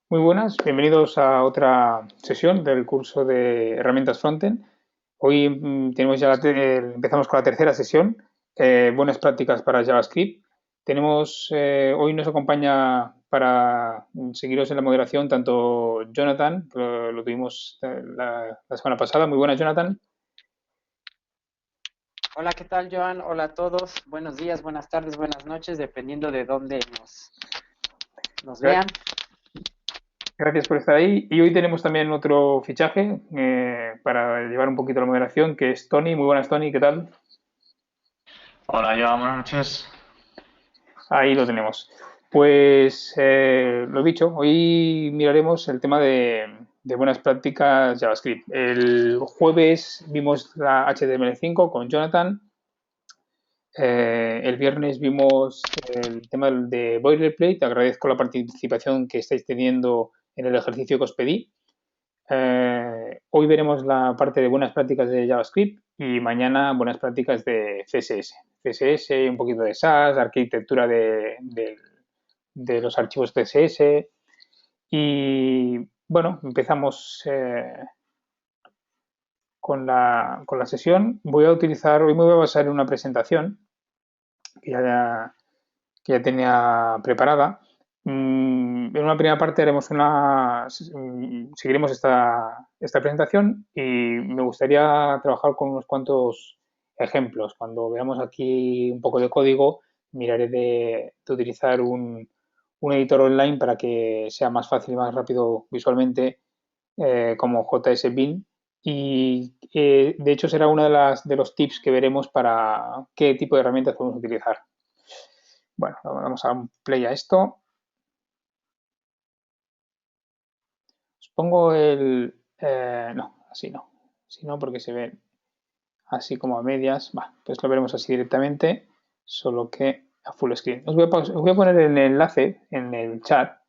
Muy buenas, bienvenidos a otra sesión del curso de herramientas frontend. Hoy tenemos ya empezamos con la tercera sesión, buenas prácticas para JavaScript. Hoy nos acompaña para seguiros en la moderación tanto Jonathan, que lo tuvimos la semana pasada. Muy buenas, Jonathan. Hola, ¿qué tal, Joan? Hola a todos. Buenos días, buenas tardes, buenas noches, dependiendo de dónde nos Gra- vean. Gracias por estar ahí. Y hoy tenemos también otro fichaje para llevar un poquito la moderación, que es Tony. Muy buenas, Tony, ¿qué tal? Hola, Joan, buenas noches. Ahí lo tenemos. Pues lo dicho, hoy miraremos el tema de buenas prácticas JavaScript. El jueves vimos la HTML5 con Jonathan. El viernes vimos el tema de Boilerplate. Agradezco la participación que estáis teniendo en el ejercicio que os pedí. Hoy veremos la parte de buenas prácticas de JavaScript y mañana buenas prácticas de CSS. CSS, un poquito de SAS, arquitectura de los archivos CSS. Y bueno, empezamos con la sesión. Hoy me voy a basar en una presentación que ya, que ya tenía preparada. En una primera parte seguiremos esta presentación y me gustaría trabajar con unos cuantos ejemplos. Cuando veamos aquí un poco de código, miraré de utilizar un editor online para que sea más fácil y más rápido visualmente, como JSBin. Y de hecho será uno de los tips que veremos para qué tipo de herramientas podemos utilizar. Bueno, vamos a dar un play a esto. Os pongo no, así no. Así no, porque se ve así como a medias. Va, pues lo veremos así directamente, solo que a full screen. Os voy a poner el enlace en el chat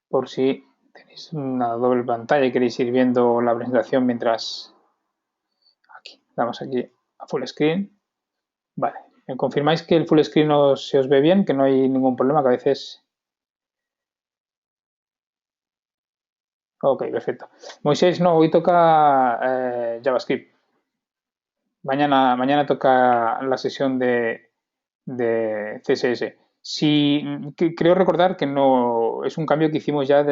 por si tenéis una doble pantalla y queréis ir viendo la presentación mientras aquí. Damos aquí a full screen. Vale. ¿Me confirmáis que el full screen se os ve bien? Que no hay ningún problema, que a veces... Ok, perfecto. Moisés, no, hoy toca JavaScript. Mañana toca la sesión de CSS. Creo recordar que no es un cambio que hicimos ya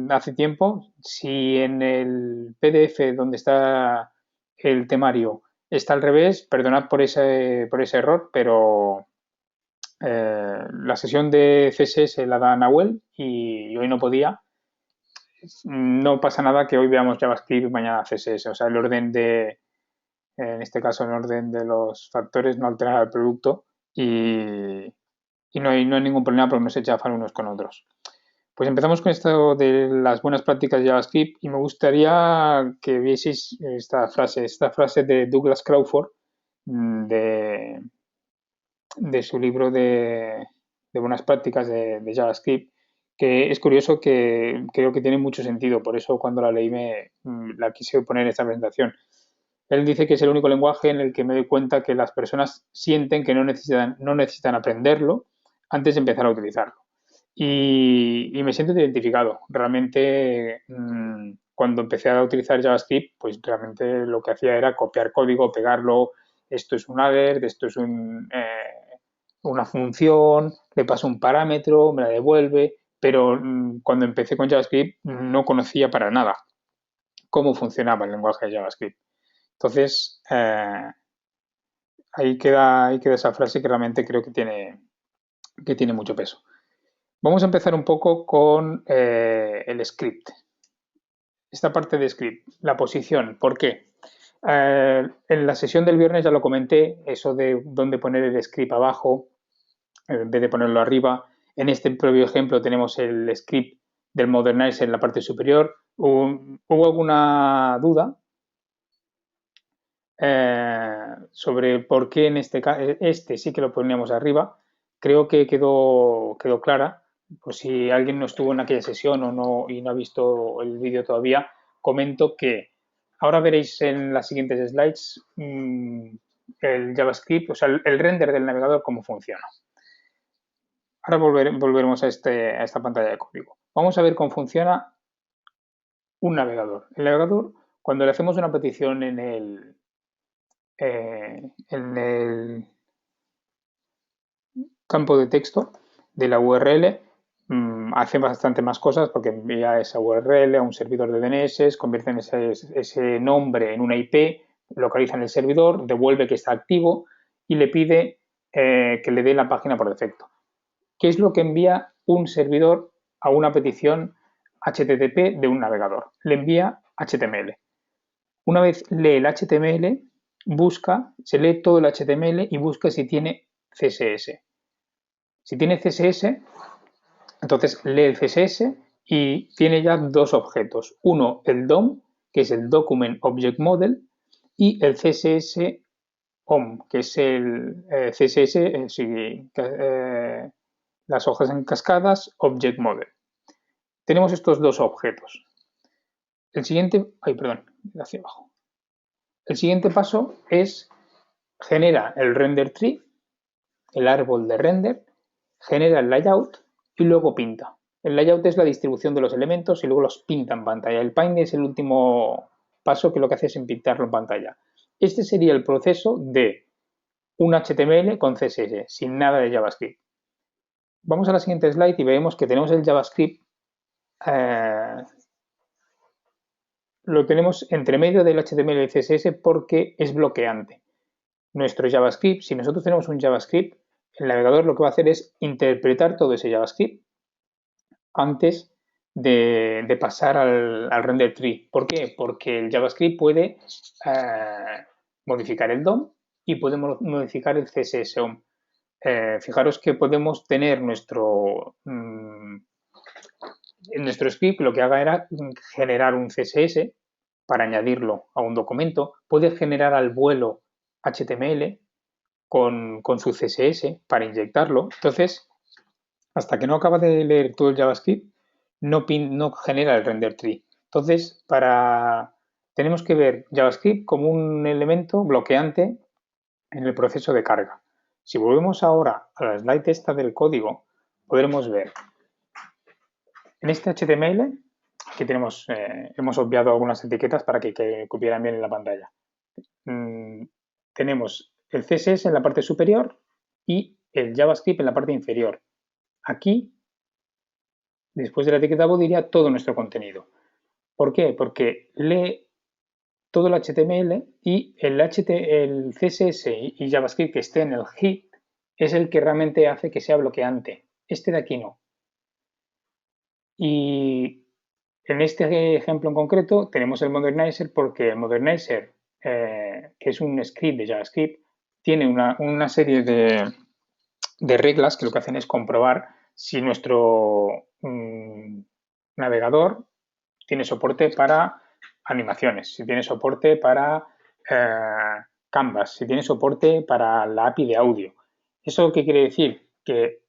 hace tiempo. Si en el PDF donde está el temario está al revés, perdonad por ese error, pero la sesión de CSS la da Nahuel y hoy no podía. No pasa nada que hoy veamos JavaScript y mañana CSS. O sea, el orden en este caso el orden de los factores no altera el producto y, no hay ningún problema porque no se chafan unos con otros. Pues empezamos con esto de las buenas prácticas de JavaScript y me gustaría que vieseis esta frase de Douglas Crawford, de, su libro de buenas prácticas de JavaScript, que es curioso, que creo que tiene mucho sentido, por eso cuando la leí la quise poner en esta presentación. Él dice que es el único lenguaje en el que me doy cuenta que las personas sienten que no necesitan aprenderlo antes de empezar a utilizarlo. Y me siento identificado. Realmente, cuando empecé a utilizar JavaScript, pues realmente lo que hacía era copiar código, pegarlo. Esto es un alert, esto es una función, le paso un parámetro, me la devuelve. Pero cuando empecé con JavaScript no conocía para nada cómo funcionaba el lenguaje de JavaScript. Entonces, ahí queda esa frase que realmente creo que tiene mucho peso. Vamos a empezar un poco con el script. Esta parte de script, la posición, ¿por qué? En la sesión del viernes ya lo comenté, eso de dónde poner el script abajo en vez de ponerlo arriba. En este propio ejemplo tenemos el script del Modernizer en la parte superior. ¿Hubo alguna duda sobre por qué en este caso este sí que lo poníamos arriba? Creo que quedó clara. Por si alguien no estuvo en aquella sesión o no y no ha visto el vídeo todavía, comento que ahora veréis en las siguientes slides el JavaScript, o sea, el render del navegador, cómo funciona. Ahora volveremos a esta pantalla de código. Vamos a ver cómo funciona un navegador. El navegador, cuando le hacemos una petición en el campo de texto de la URL, hace bastante más cosas porque envía esa URL a un servidor de DNS, convierte en ese nombre en una IP, localiza en el servidor, devuelve que está activo y le pide que le dé la página por defecto. ¿Qué es lo que envía un servidor a una petición HTTP de un navegador? Le envía HTML. Una vez lee el HTML, se lee todo el HTML y busca si tiene CSS. Si tiene CSS, entonces lee el CSS y tiene ya dos objetos. Uno, el DOM, que es el Document Object Model, y el CSS OM, que es el CSS, las hojas en cascadas, Object Model. Tenemos estos dos objetos. El siguiente, hacia abajo. El siguiente paso es genera el render tree, el árbol de render, genera el layout y luego pinta. El layout es la distribución de los elementos y luego los pinta en pantalla. El paint es el último paso que lo que hace es pintarlo en pantalla. Este sería el proceso de un HTML con CSS, sin nada de JavaScript. Vamos a la siguiente slide y vemos que tenemos el JavaScript, lo tenemos entre medio del HTML y el CSS porque es bloqueante. Nuestro JavaScript, si nosotros tenemos un JavaScript, el navegador lo que va a hacer es interpretar todo ese JavaScript antes de pasar al render tree. ¿Por qué? Porque el JavaScript puede modificar el DOM y puede modificar el CSS OM. Fijaros que podemos tener en nuestro script, lo que haga era generar un CSS para añadirlo a un documento, puede generar al vuelo HTML con su CSS para inyectarlo. Entonces, hasta que no acaba de leer todo el JavaScript, no genera el render tree. Entonces, tenemos que ver JavaScript como un elemento bloqueante en el proceso de carga. Si volvemos ahora a la slide esta del código, podremos ver en este HTML, aquí hemos obviado algunas etiquetas para que cupieran bien en la pantalla. Tenemos el CSS en la parte superior y el JavaScript en la parte inferior. Aquí, después de la etiqueta body, iría todo nuestro contenido. ¿Por qué? Porque lee todo el HTML y el CSS y JavaScript que esté en el head es el que realmente hace que sea bloqueante. Este de aquí no. Y en este ejemplo en concreto tenemos el Modernizer porque el Modernizer, que es un script de JavaScript, tiene una serie de reglas que lo que hacen es comprobar si nuestro navegador tiene soporte para animaciones, si tiene soporte para Canvas, si tiene soporte para la API de audio. ¿Eso qué quiere decir? Que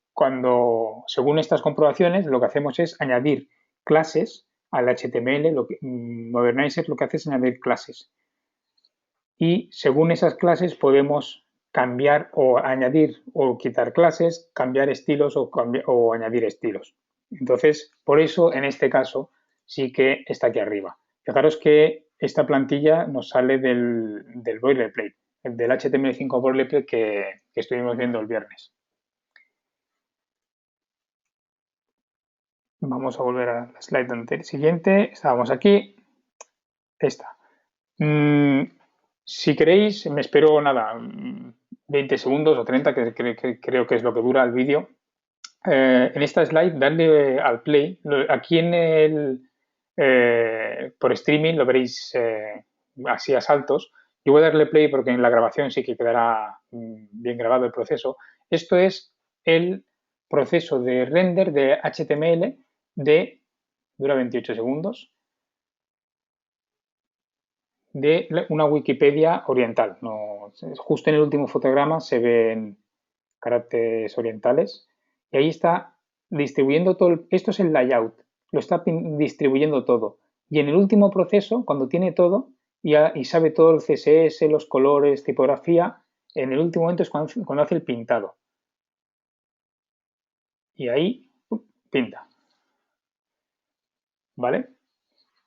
según estas comprobaciones, lo que hacemos es añadir clases al HTML. Modernizer lo que hace es añadir clases. Y según esas clases podemos cambiar o añadir o quitar clases, cambiar estilos o añadir estilos. Entonces, por eso en este caso sí que está aquí arriba. Fijaros que esta plantilla nos sale del boilerplate, del HTML5 boilerplate que estuvimos viendo el viernes. Vamos a volver a la slide siguiente. Estábamos aquí. Esta. Si queréis, me espero 20 segundos o 30, que creo que es lo que dura el vídeo. En esta slide, darle al play. Aquí por streaming lo veréis así a saltos. Yo voy a darle play porque en la grabación sí que quedará bien grabado el proceso. Esto es el proceso de render de HTML dura 28 segundos, de una Wikipedia oriental. Justo en el último fotograma se ven caracteres orientales y ahí está distribuyendo todo. Esto es el layout, lo está distribuyendo todo. Y en el último proceso, cuando tiene todo y sabe todo el CSS, los colores, tipografía, en el último momento es cuando hace el pintado. y ahí pinta. ¿Vale?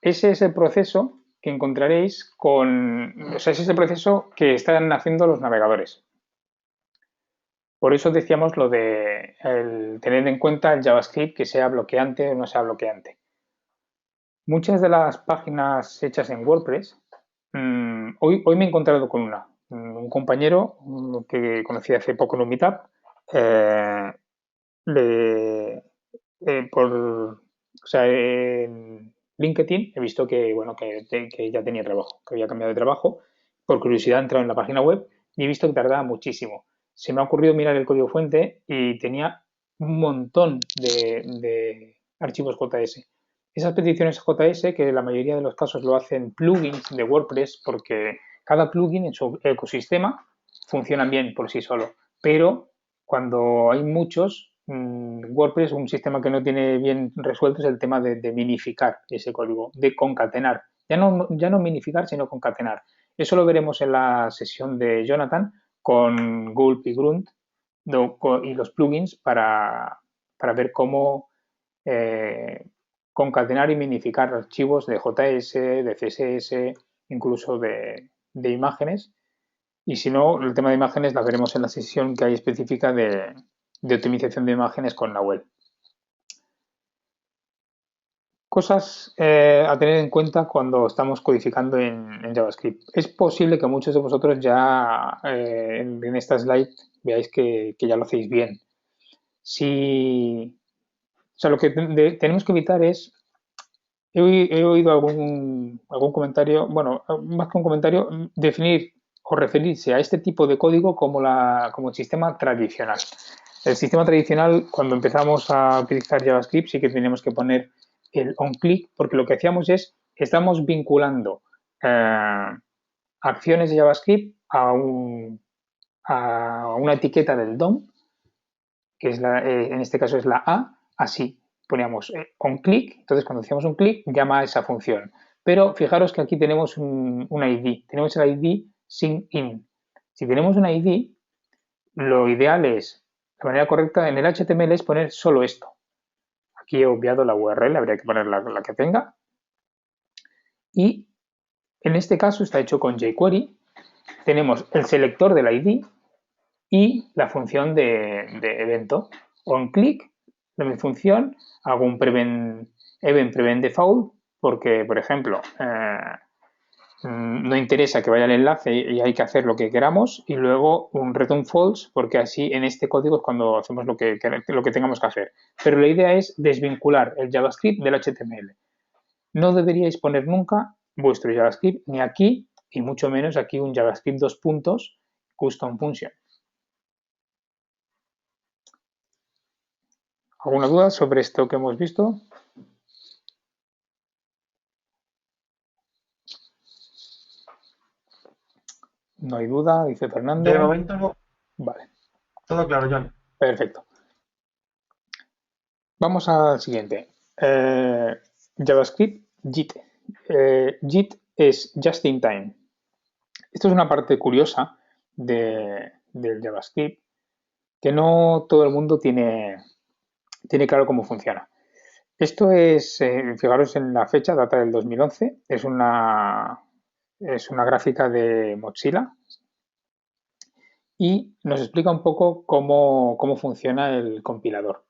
Ese es el proceso que encontraréis ese es el proceso que están haciendo los navegadores. Por eso decíamos lo de tener en cuenta el JavaScript, que sea bloqueante o no sea bloqueante. Muchas de las páginas hechas en WordPress, hoy me he encontrado con un compañero que conocí hace poco en un meetup, eh, en LinkedIn he visto que, bueno, que ya tenía trabajo, que había cambiado de trabajo. Por curiosidad he entrado en la página web y he visto que tardaba muchísimo. Se me ha ocurrido mirar el código fuente y tenía un montón de archivos JS. Esas peticiones JS, que la mayoría de los casos lo hacen plugins de WordPress, porque cada plugin en su ecosistema funcionan bien por sí solo, pero cuando hay muchos, WordPress, un sistema que no tiene bien resuelto es el tema de minificar ese código, de concatenar. Ya no minificar, sino concatenar. Eso lo veremos en la sesión de Jonathan con Gulp y Grunt y los plugins para ver cómo concatenar y minificar archivos de JS, de CSS, incluso de imágenes. Y si no, el tema de imágenes la veremos en la sesión que hay específica de optimización de imágenes con Nahuel. Cosas a tener en cuenta cuando estamos codificando en JavaScript. Es posible que muchos de vosotros ya en esta slide veáis que ya lo hacéis bien. Lo que tenemos que evitar es, he oído algún comentario, bueno, más que un comentario, definir o referirse a este tipo de código como el sistema tradicional. El sistema tradicional, cuando empezamos a utilizar JavaScript, sí que tenemos que poner el onClick, porque lo que hacíamos es, estamos vinculando acciones de JavaScript a una etiqueta del DOM, que es en este caso es la A, así. Poníamos onClick, entonces cuando hacíamos un clic llama a esa función. Pero fijaros que aquí tenemos un ID, tenemos el ID SYNCIN. Si tenemos un ID, lo ideal es, de manera correcta, en el HTML es poner solo esto. Aquí he obviado la URL, habría que poner la que tenga. Y en este caso está hecho con jQuery. Tenemos el selector del ID y la función de evento. OnClick, mi función, hago un event prevent default, porque, por ejemplo, no interesa que vaya el enlace y hay que hacer lo que queramos, y luego un return false, porque así en este código es cuando hacemos lo que tengamos que hacer. Pero la idea es desvincular el JavaScript del HTML. No deberíais poner nunca vuestro JavaScript ni aquí, y mucho menos aquí un JavaScript 2 puntos custom function. ¿Alguna duda sobre esto que hemos visto? No hay duda, dice Fernando. De momento no. Vale, Todo claro, John. perfecto. Vamos al siguiente. JavaScript JIT. JIT es Just in Time. Esto es una parte curiosa del JavaScript que no todo el mundo tiene claro cómo funciona. Esto es, fijaros en la fecha, data del 2011, es una gráfica de Mozilla y nos explica un poco cómo funciona el compilador.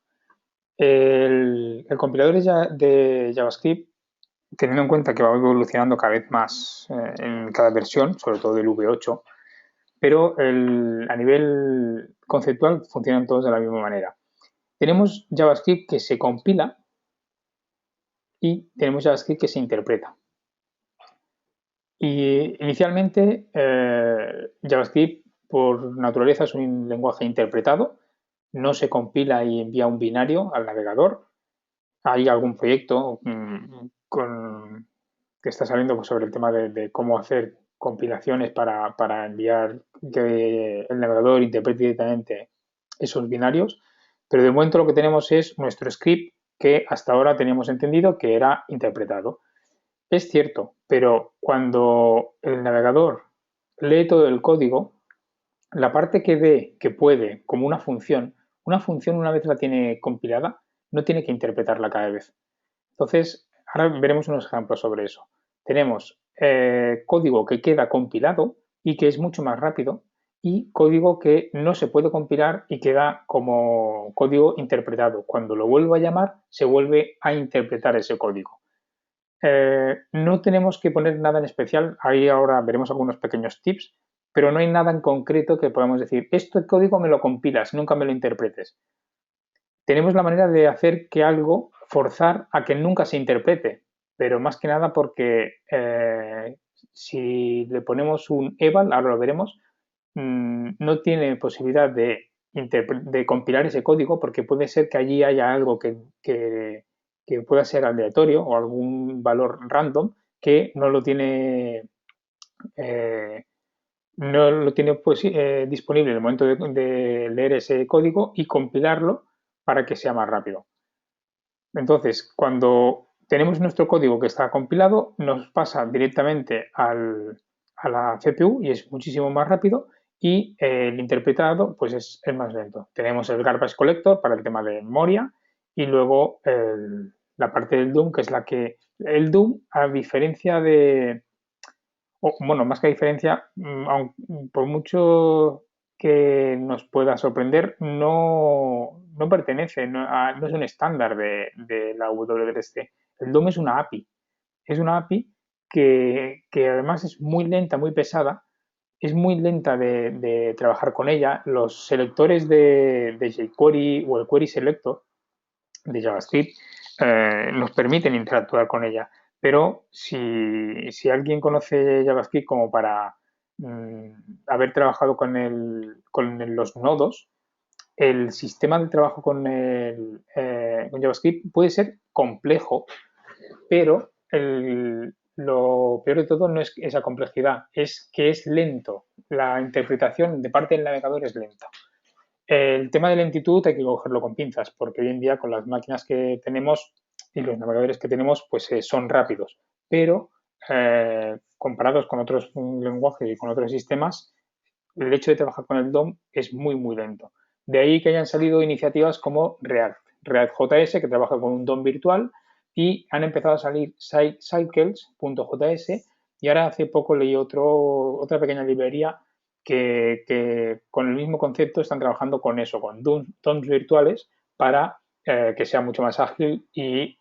El compilador de JavaScript, teniendo en cuenta que va evolucionando cada vez más en cada versión, sobre todo del V8, pero a nivel conceptual funcionan todos de la misma manera. Tenemos JavaScript que se compila y tenemos JavaScript que se interpreta. Y inicialmente JavaScript por naturaleza es un lenguaje interpretado, no se compila y envía un binario al navegador. Hay algún proyecto que está saliendo sobre el tema de cómo hacer compilaciones para enviar que el navegador interprete directamente esos binarios, pero de momento lo que tenemos es nuestro script que hasta ahora teníamos entendido que era interpretado. Es cierto, pero cuando el navegador lee todo el código, la parte que ve que puede, como una función, Una función, una vez la tiene compilada, no tiene que interpretarla cada vez. Entonces, ahora veremos unos ejemplos sobre eso. Tenemos código que queda compilado y que es mucho más rápido, y código que no se puede compilar y queda como código interpretado. Cuando lo vuelvo a llamar, se vuelve a interpretar ese código. No tenemos que poner nada en especial, ahí ahora veremos algunos pequeños tips, pero no hay nada en concreto que podamos decir, este código me lo compilas, nunca me lo interpretes. Tenemos la manera de hacer que algo, forzar a que nunca se interprete, pero más que nada porque si le ponemos un eval, ahora lo veremos, no tiene posibilidad de compilar ese código porque puede ser que allí haya algo que pueda ser aleatorio o algún valor random que no lo tiene disponible en el momento de leer ese código y compilarlo para que sea más rápido. Entonces, cuando tenemos nuestro código que está compilado, nos pasa directamente a la CPU y es muchísimo más rápido, y el interpretado pues es más lento. Tenemos el garbage collector para el tema de memoria, y luego la parte del DOM, que es la que... El DOM, a diferencia de... bueno, más que a diferencia, por mucho que nos pueda sorprender, no pertenece, no es un estándar de la W3C. El DOM es una API. Es una API que además es muy lenta, muy pesada, es muy lenta de trabajar con ella. Los selectores de jQuery o el Query Selector de JavaScript nos permiten interactuar con ella. Pero si alguien conoce JavaScript como para haber trabajado con los nodos, el sistema de trabajo con JavaScript puede ser complejo, pero lo peor de todo no es esa complejidad, es que es lento. La interpretación de parte del navegador es lenta. El tema de lentitud hay que cogerlo con pinzas, porque hoy en día con las máquinas que tenemos y los navegadores que tenemos, pues son rápidos. Pero comparados con otros lenguajes y con otros sistemas, el hecho de trabajar con el DOM es muy, muy lento. De ahí que hayan salido iniciativas como React.js, que trabaja con un DOM virtual, y han empezado a salir cycles.js, y ahora hace poco leí otra pequeña librería que con el mismo concepto están trabajando con eso, con DOMs virtuales, para que sea mucho más ágil y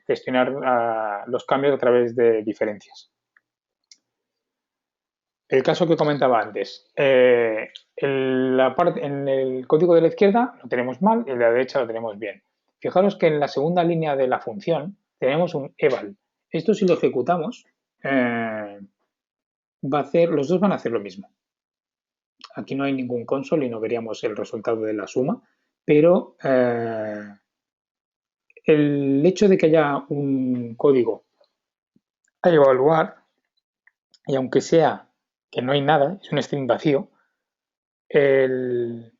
gestionar los cambios a través de diferencias. El caso que comentaba antes, en el código de la izquierda lo tenemos mal y en la derecha lo tenemos bien. Fijaros que en la segunda línea de la función tenemos un eval. Esto, si lo ejecutamos, los dos van a hacer lo mismo. Aquí no hay ningún console y no veríamos el resultado de la suma, pero el hecho de que haya un código a evaluar, y aunque sea que no hay nada, es un string vacío, el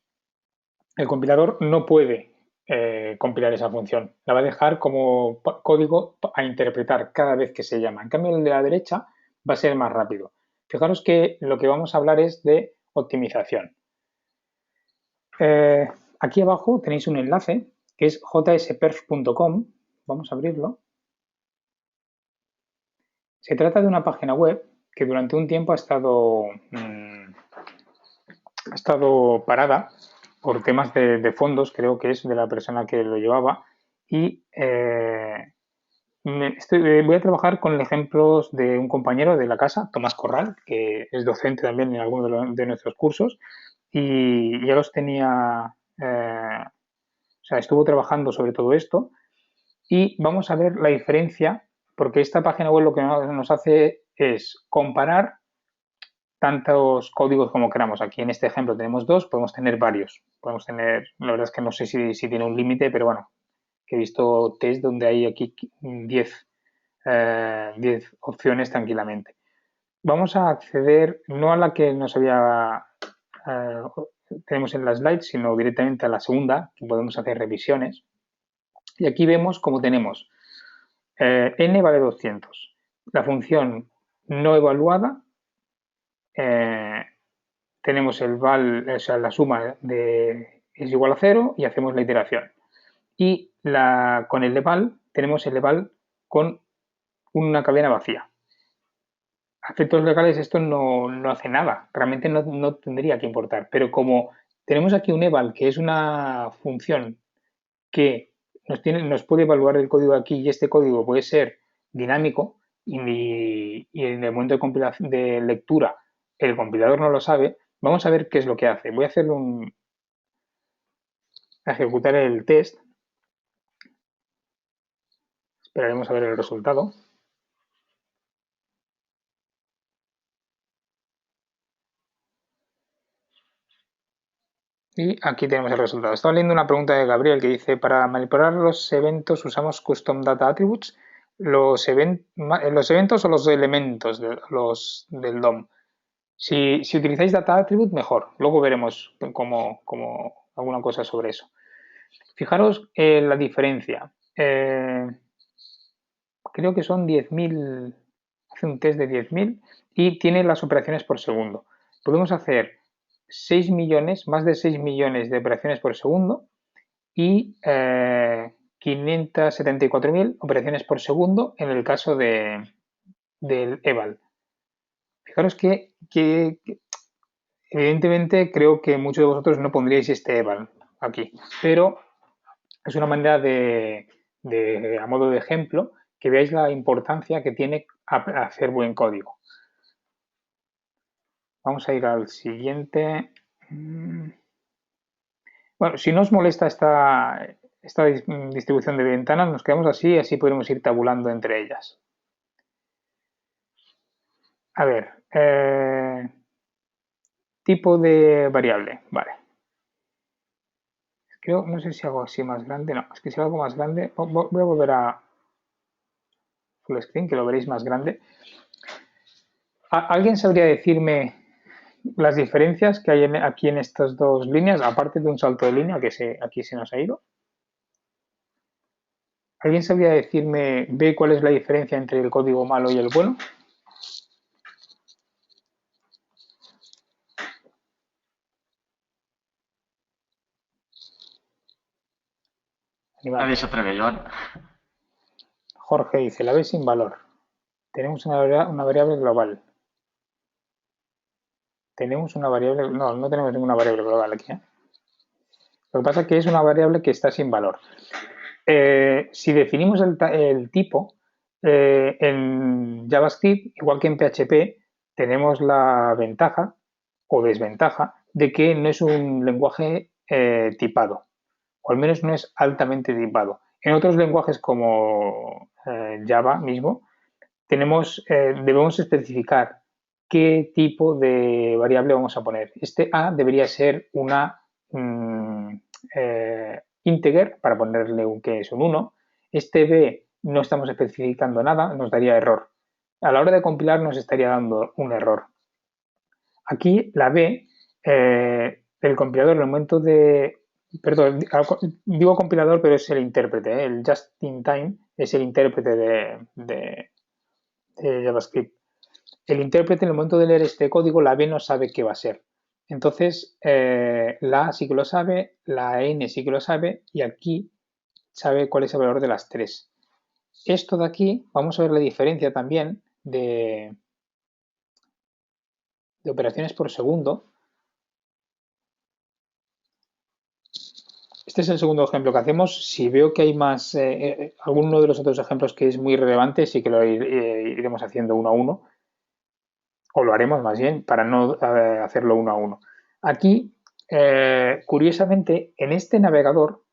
compilador no puede compilar esa función. La va a dejar como código a interpretar cada vez que se llama. En cambio, el de la derecha va a ser más rápido. Fijaros que lo que vamos a hablar es de optimización. Aquí abajo tenéis un enlace que es jsperf.com. Vamos a abrirlo. Se trata de una página web que durante un tiempo ha estado parada por temas de fondos, creo que es de la persona que lo llevaba, y voy a trabajar con ejemplos de un compañero de la casa, Tomás Corral, que es docente también en algunos de nuestros cursos, y ya los tenía, o sea, estuvo trabajando sobre todo esto, y vamos a ver la diferencia, porque esta página web lo que nos hace es comparar tantos códigos como queramos. Aquí en este ejemplo tenemos dos, podemos tener varios. Podemos tener, la verdad es que no sé si tiene un límite, pero bueno, que he visto test donde hay aquí 10 opciones tranquilamente. Vamos a acceder no a la que nos tenemos en la slide, sino directamente a la segunda, que podemos hacer revisiones. Y aquí vemos cómo tenemos n vale 200. La función no evaluada, tenemos el val, o sea, la suma de es igual a 0 y hacemos la iteración. Y con el eval tenemos el eval con una cadena vacía. A efectos legales esto no hace nada, realmente no tendría que importar, pero como tenemos aquí un eval que es una función que nos puede evaluar el código aquí y este código puede ser dinámico y en el momento de, de lectura el compilador no lo sabe, vamos a ver qué es lo que hace. Voy a hacer a ejecutar el test, esperaremos a ver el resultado. Y aquí tenemos el resultado. Estaba leyendo una pregunta de Gabriel que dice, para manipular los eventos usamos Custom Data Attributes. ¿Los eventos o los elementos del DOM? Si utilizáis Data Attribute, mejor. Luego veremos alguna cosa sobre eso. Fijaros la diferencia. Creo que son 10.000, hace un test de 10.000 y tiene las operaciones por segundo. Podemos hacer 6 millones, más de 6 millones de operaciones por segundo y 574.000 operaciones por segundo en el caso del eval. Fijaros que evidentemente creo que muchos de vosotros no pondríais este eval aquí, pero es una manera a modo de ejemplo, que veáis la importancia que tiene hacer buen código. Vamos a ir al siguiente. Bueno, si no os molesta esta distribución de ventanas, nos quedamos así, así podremos ir tabulando entre ellas. A ver, tipo de variable, vale. Creo, no sé si hago así más grande, no, es que si hago más grande, voy a volver a full screen, que lo veréis más grande. ¿Alguien sabría decirme las diferencias que hay aquí en estas dos líneas, aparte de un salto de línea que aquí se nos ha ido? ¿Alguien sabría decirme, ve cuál es la diferencia entre el código malo y el bueno? Nadie se atreve, Joan. Jorge dice, la B sin valor. Tenemos una variable global. Tenemos una variable, no tenemos ninguna variable global aquí. Lo que pasa es que es una variable que está sin valor. Si definimos el tipo, en JavaScript, igual que en PHP, tenemos la ventaja o desventaja de que no es un lenguaje tipado, o al menos no es altamente tipado. En otros lenguajes como Java mismo, debemos especificar qué tipo de variable vamos a poner. Este A debería ser una integer, para ponerle que es un 1. Este B no estamos especificando nada, nos daría error. A la hora de compilar nos estaría dando un error. Aquí la B, el compilador en el momento de... Perdón, digo compilador, pero es el intérprete. El just in time es el intérprete de JavaScript. El intérprete en el momento de leer este código, la B no sabe qué va a ser. Entonces, la A sí que lo sabe, la N sí que lo sabe y aquí sabe cuál es el valor de las tres. Esto de aquí, vamos a ver la diferencia también de operaciones por segundo. Este es el segundo ejemplo que hacemos. Si veo que hay más, alguno de los otros ejemplos que es muy relevante, sí que lo iremos haciendo uno a uno. O lo haremos más bien para no hacerlo uno a uno. Aquí, curiosamente, en este navegador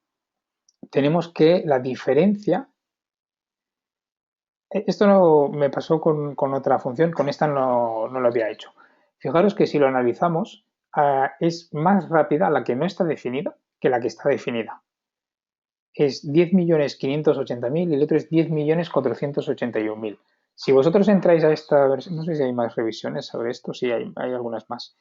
tenemos que la diferencia, esto no me pasó con otra función, con esta no lo había hecho. Fijaros que si lo analizamos, es más rápida la que no está definida que la que está definida. Es 10.580.000 y el otro es 10.481.000. Si vosotros entráis a esta versión, no sé si hay más revisiones sobre esto, sí hay algunas más.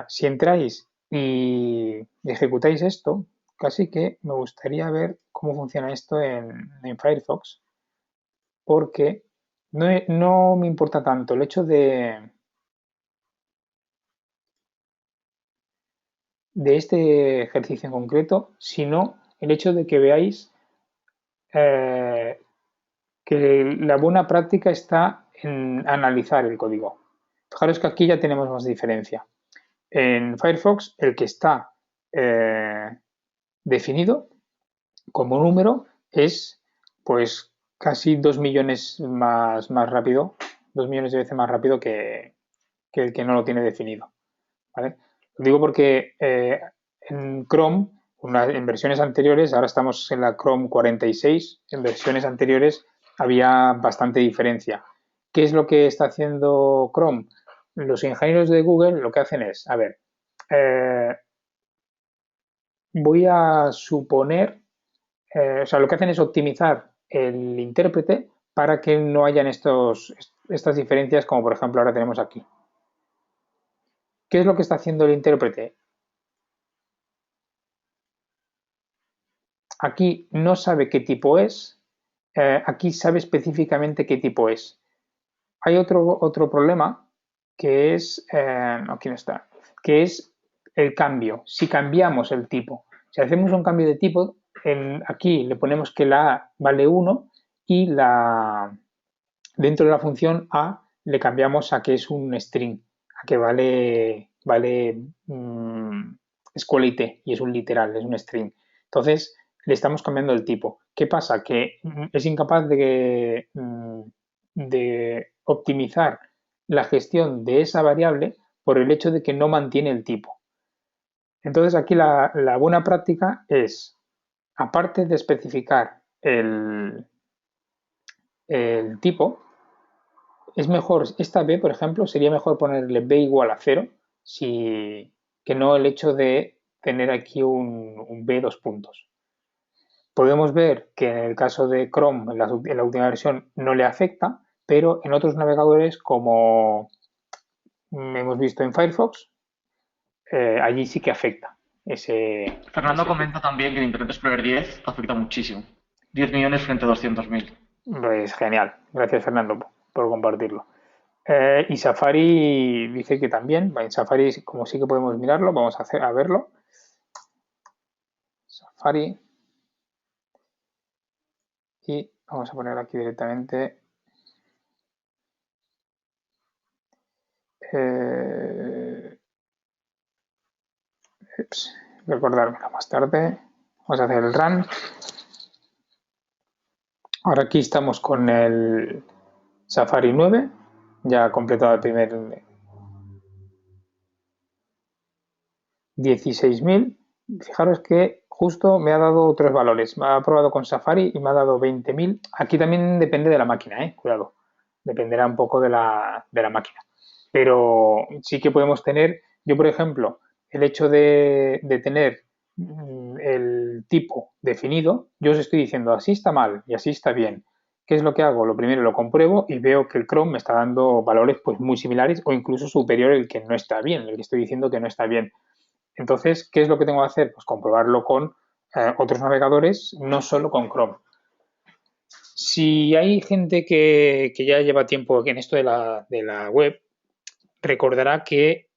Si entráis y ejecutáis esto, casi que me gustaría ver cómo funciona esto en Firefox, porque no me importa tanto el hecho de este ejercicio en concreto, sino el hecho de que veáis eh, que la buena práctica está en analizar el código. Fijaros que aquí ya tenemos más diferencia. En Firefox, el que está definido como número es pues casi 2 millones más rápido, 2 millones de veces más rápido que el que no lo tiene definido. ¿Vale? Lo digo porque en Chrome, en versiones anteriores, ahora estamos en la Chrome 46, en versiones anteriores había bastante diferencia. ¿Qué es lo que está haciendo Chrome? Los ingenieros de Google lo que hacen es, a ver, voy a suponer, o sea, lo que hacen es optimizar el intérprete para que no hayan estas diferencias como por ejemplo ahora tenemos aquí. ¿Qué es lo que está haciendo el intérprete? Aquí no sabe qué tipo es, aquí sabe específicamente qué tipo es. Hay otro problema que es, no, aquí no está, que es el cambio. Si cambiamos el tipo, si hacemos un cambio de tipo, aquí le ponemos que la A vale 1 y dentro de la función A le cambiamos a que es un string, a que vale es quality y es un literal, es un string. Entonces le estamos cambiando el tipo. ¿Qué pasa? Que es incapaz de optimizar la gestión de esa variable por el hecho de que no mantiene el tipo. Entonces aquí la buena práctica es, aparte de especificar el tipo, es mejor, esta b, por ejemplo, sería mejor ponerle b igual a 0 que no el hecho de tener aquí un b dos puntos. Podemos ver que en el caso de Chrome, en la última versión, no le afecta, pero en otros navegadores, como hemos visto en Firefox, allí sí que afecta Fernando ese comenta también que en Internet Explorer 10 afecta muchísimo. 10 millones frente a 200.000. Pues genial, gracias Fernando por compartirlo. Y Safari dice que también, en Safari como sí que podemos mirarlo, vamos a verlo. Safari. Y vamos a poner aquí directamente recordármelo más tarde. Vamos a hacer el run. Ahora aquí estamos con el Safari 9, ya completado el primer 16.000. Fijaros que justo me ha dado otros valores. Me ha probado con Safari y me ha dado 20.000. Aquí también depende de la máquina, cuidado. Dependerá un poco de la máquina. Pero sí que podemos tener, yo por ejemplo, el hecho de tener el tipo definido, yo os estoy diciendo así está mal y así está bien. ¿Qué es lo que hago? Lo primero lo compruebo y veo que el Chrome me está dando valores pues muy similares o incluso superior al que no está bien, el que estoy diciendo que no está bien. Entonces, ¿qué es lo que tengo que hacer? Pues comprobarlo con otros navegadores, no solo con Chrome. Si hay gente que ya lleva tiempo en esto de la web, recordará que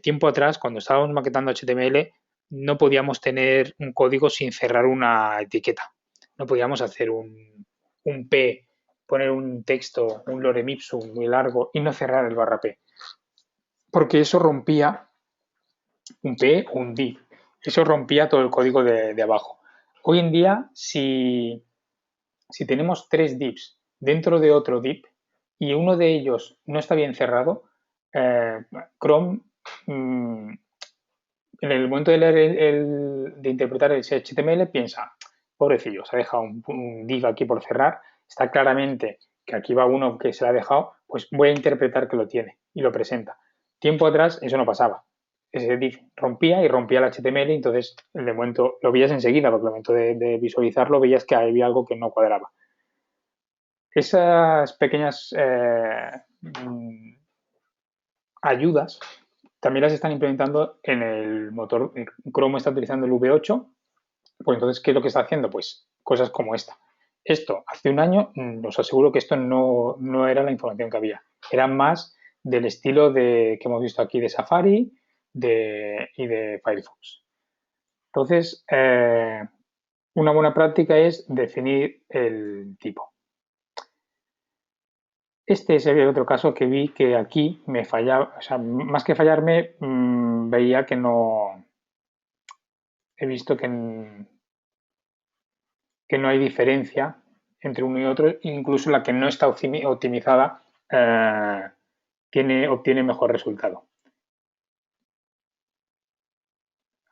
tiempo atrás, cuando estábamos maquetando HTML, no podíamos tener un código sin cerrar una etiqueta. No podíamos hacer un P, poner un texto, un lorem ipsum muy largo y no cerrar el barra P. Porque eso rompía un P o un div. Eso rompía todo el código de abajo. Hoy en día, si tenemos tres divs dentro de otro div y uno de ellos no está bien cerrado, Chrome, en el momento de leer de interpretar el HTML, piensa, pobrecillo, se ha dejado un div aquí por cerrar, está claramente que aquí va uno que se lo ha dejado, pues voy a interpretar que lo tiene y lo presenta. Tiempo atrás eso no pasaba. Ese div rompía y rompía el HTML, y entonces de momento lo veías enseguida, porque el momento de visualizarlo veías que había algo que no cuadraba. Esas pequeñas ayudas también las están implementando en el motor. Chrome está utilizando el V8, pues entonces, ¿qué es lo que está haciendo? Pues cosas como esta. Esto, hace un año, os aseguro que esto no era la información que había. Era más del estilo que hemos visto aquí de Safari, y de Firefox. Entonces, una buena práctica es definir el tipo. Este es el otro caso que vi que aquí me fallaba, o sea, más que fallarme, veía que no, he visto que no hay diferencia entre uno y otro, incluso la que no está optimizada obtiene mejor resultado.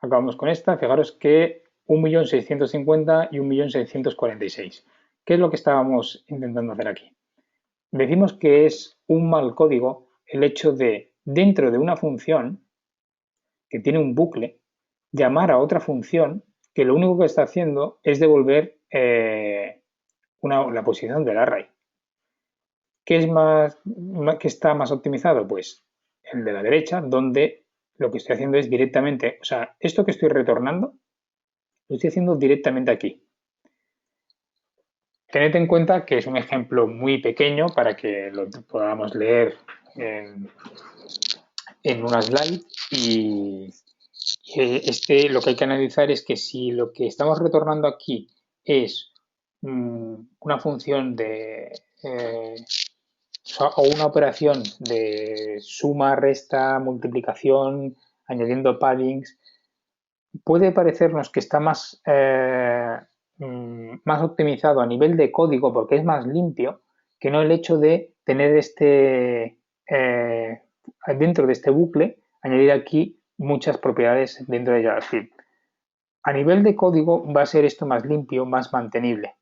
Acabamos con esta, fijaros que 1.650.000 y 1.646.000. ¿Qué es lo que estábamos intentando hacer aquí? Decimos que es un mal código el hecho de, dentro de una función que tiene un bucle, llamar a otra función que lo único que está haciendo es devolver la posición del array. ¿Qué está más optimizado? Pues el de la derecha, donde lo que estoy haciendo es directamente, o sea, esto que estoy retornando, lo estoy haciendo directamente aquí. Tened en cuenta que es un ejemplo muy pequeño para que lo podamos leer en una slide y lo que hay que analizar es que si lo que estamos retornando aquí es una función o una operación de suma, resta, multiplicación, añadiendo paddings, puede parecernos que está más optimizado a nivel de código porque es más limpio que no el hecho de tener dentro de este bucle, añadir aquí muchas propiedades dentro de JavaScript. A nivel de código va a ser esto más limpio, más mantenible,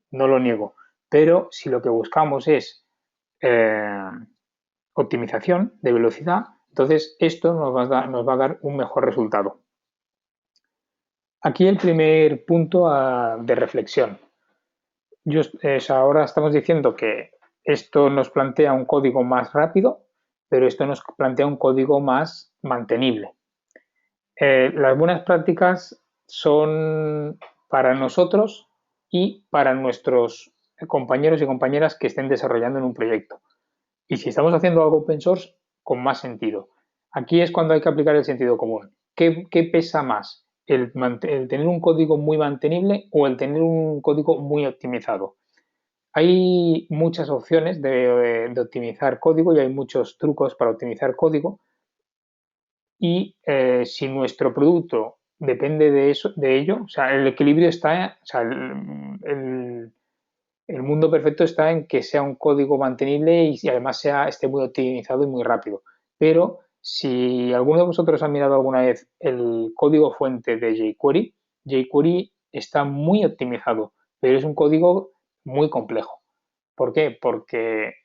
no lo niego, pero si lo que buscamos es optimización de velocidad, entonces esto nos va a dar un mejor resultado. Aquí el primer punto de reflexión. Ahora estamos diciendo que esto nos plantea un código más rápido, pero esto nos plantea un código más mantenible. Las buenas prácticas son para nosotros y para nuestros compañeros y compañeras que estén desarrollando en un proyecto. Y si estamos haciendo algo open source, con más sentido. Aquí es cuando hay que aplicar el sentido común. ¿Qué pesa más? ¿El tener un código muy mantenible o el tener un código muy optimizado? Hay muchas opciones de optimizar código y hay muchos trucos para optimizar código. Y si nuestro producto depende de ello, o sea, el equilibrio está, o sea, el mundo perfecto está en que sea un código mantenible y además esté muy optimizado y muy rápido. Pero si alguno de vosotros ha mirado alguna vez el código fuente de jQuery, jQuery está muy optimizado, pero es un código muy complejo. ¿Por qué? Porque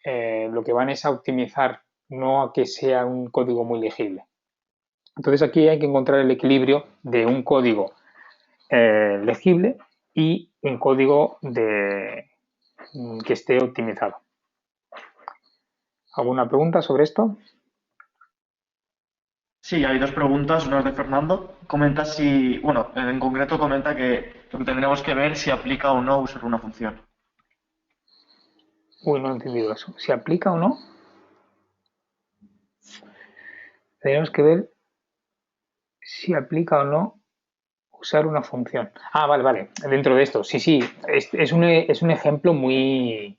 lo que van es a optimizar, no a que sea un código muy legible. Entonces aquí hay que encontrar el equilibrio de un código legible y un código que esté optimizado. ¿Alguna pregunta sobre esto? Sí, hay dos preguntas. Una es de Fernando. Comenta si, bueno, en concreto comenta que lo que tendremos que ver si aplica o no usar una función. Uy, no he entendido eso. ¿Si aplica o no? Tenemos que ver si aplica o no usar una función. Ah, vale. Dentro de esto, sí. Es un ejemplo muy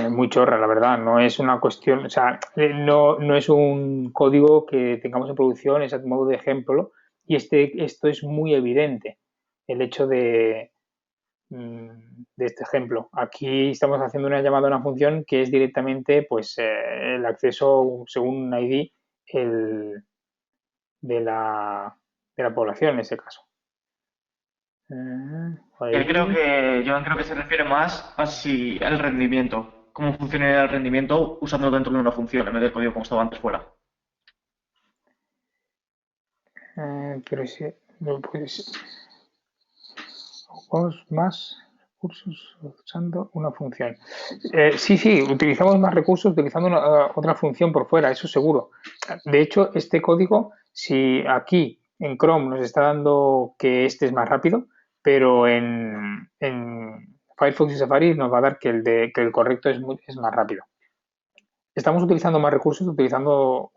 muy chorra, la verdad. No es una cuestión, o sea, no es un código que tengamos en producción, es a modo de ejemplo. Y esto es muy evidente, el hecho de este ejemplo. Aquí estamos haciendo una llamada a una función que es directamente pues, el acceso según un ID de la población en ese caso. Yo creo que se refiere más a si el rendimiento, cómo funcionaría el rendimiento usándolo dentro de una función en vez del código como estaba antes fuera. Pero si no puedes más recursos usando una función. Sí, utilizamos más recursos utilizando otra función por fuera, eso seguro. De hecho, este código, si aquí en Chrome nos está dando que este es más rápido, pero en Firefox y Safari nos va a dar que el correcto es más rápido. Estamos utilizando más recursos utilizando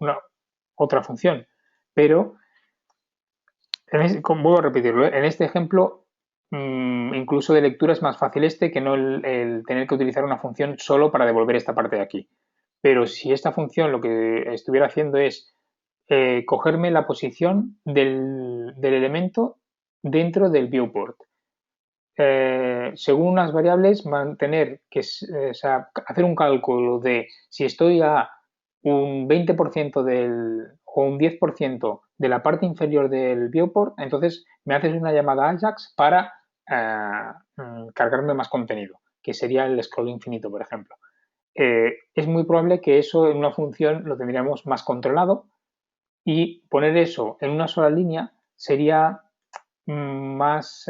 otra función. Pero, vuelvo a repetirlo, en este ejemplo, incluso de lectura es más fácil que no el tener que utilizar una función solo para devolver esta parte de aquí. Pero si esta función lo que estuviera haciendo es cogerme la posición del elemento dentro del viewport. Según unas variables, mantener o sea, hacer un cálculo de si estoy a un 20% o un 10% de la parte inferior del viewport, entonces me haces una llamada Ajax para cargarme más contenido, que sería el scroll infinito, por ejemplo. Es muy probable que eso en una función lo tendríamos más controlado y poner eso en una sola línea sería más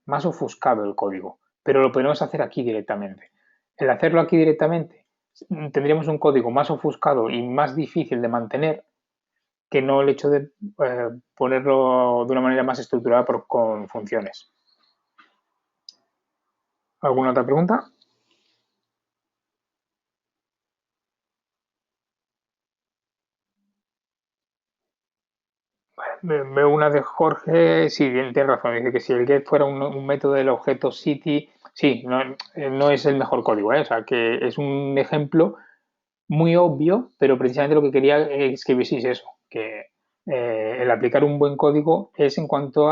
ofuscado el código, pero lo podemos hacer aquí directamente. El hacerlo aquí directamente tendríamos un código más ofuscado y más difícil de mantener que no el hecho de ponerlo de una manera más estructurada con funciones. ¿Alguna otra pregunta? Veo una de Jorge, sí, bien, tiene razón, dice que si el get fuera un método del objeto city, sí, no es el mejor código, o sea, que es un ejemplo muy obvio, pero precisamente lo que quería es que vieseis eso, que el aplicar un buen código es en cuanto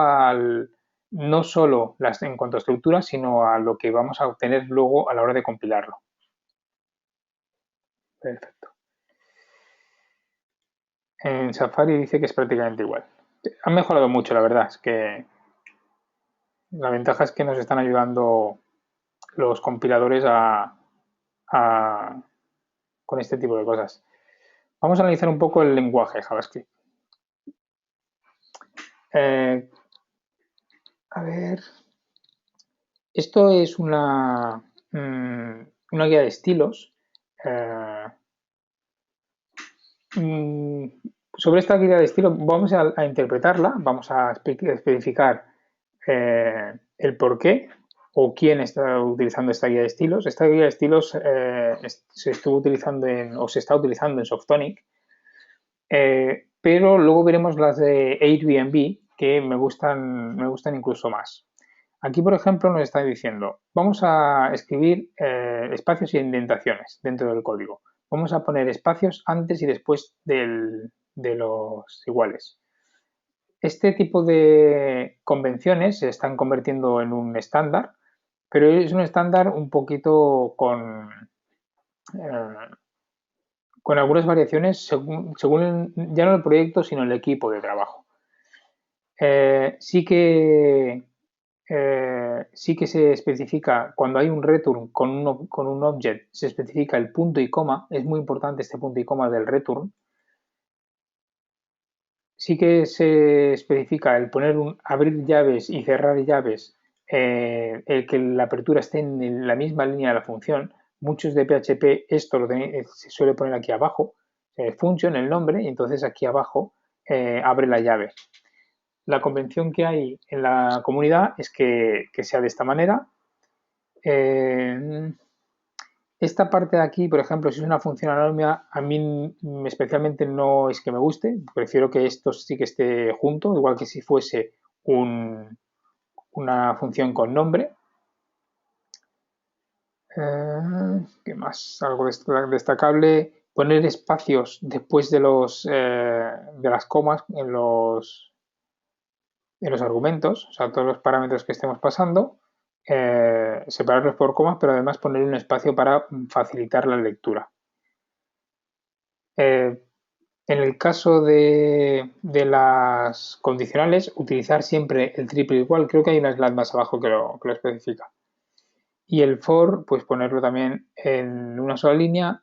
no solo en cuanto a estructura, sino a lo que vamos a obtener luego a la hora de compilarlo. Perfecto. En Safari dice que es prácticamente igual. Han mejorado mucho, la verdad, es que la ventaja es que nos están ayudando los compiladores con este tipo de cosas. Vamos a analizar un poco el lenguaje JavaScript. A ver, esto es una guía de estilos. Sobre esta guía de estilos vamos a interpretarla, vamos a especificar el por qué o quién está utilizando esta guía de estilos. Esta guía de estilos se estuvo utilizando o se está utilizando en Softonic, pero luego veremos las de Airbnb que me gustan incluso más. Aquí, por ejemplo, nos está diciendo, vamos a escribir espacios y indentaciones dentro del código. Vamos a poner espacios antes y después de los iguales. Este tipo de convenciones se están convirtiendo en un estándar, pero es un estándar un poquito con algunas variaciones según ya no el proyecto, sino el equipo de trabajo. Sí que se especifica, cuando hay un return con un object, se especifica el punto y coma. Es muy importante este punto y coma del return. Sí que se especifica el abrir llaves y cerrar llaves, el que la apertura esté en la misma línea de la función. Muchos de PHP esto se suele poner aquí abajo, function, el nombre, y entonces aquí abajo abre la llave. La convención que hay en la comunidad es que sea de esta manera. Esta parte de aquí, por ejemplo, si es una función anónima, a mí especialmente no es que me guste. Prefiero que esto sí que esté junto, igual que si fuese una función con nombre. ¿Qué más? Algo destacable. Poner espacios después de las comas en los argumentos, o sea, todos los parámetros que estemos pasando, separarlos por comas, pero además poner un espacio para facilitar la lectura. En el caso de las condicionales, utilizar siempre el triple igual. Creo que hay una slide más abajo que lo especifica. Y el for, pues ponerlo también en una sola línea.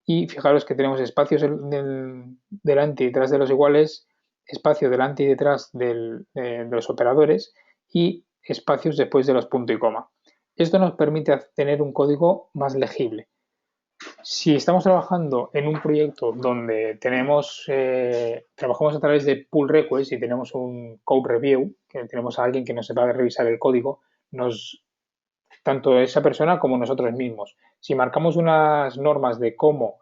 Y fijaros que tenemos espacios delante y detrás de los iguales, espacio delante y detrás de los operadores y espacios después de los punto y coma. Esto nos permite tener un código más legible. Si estamos trabajando en un proyecto donde trabajamos a través de pull requests y tenemos un code review, que tenemos a alguien que nos va a revisar el código, tanto esa persona como nosotros mismos. Si marcamos unas normas de cómo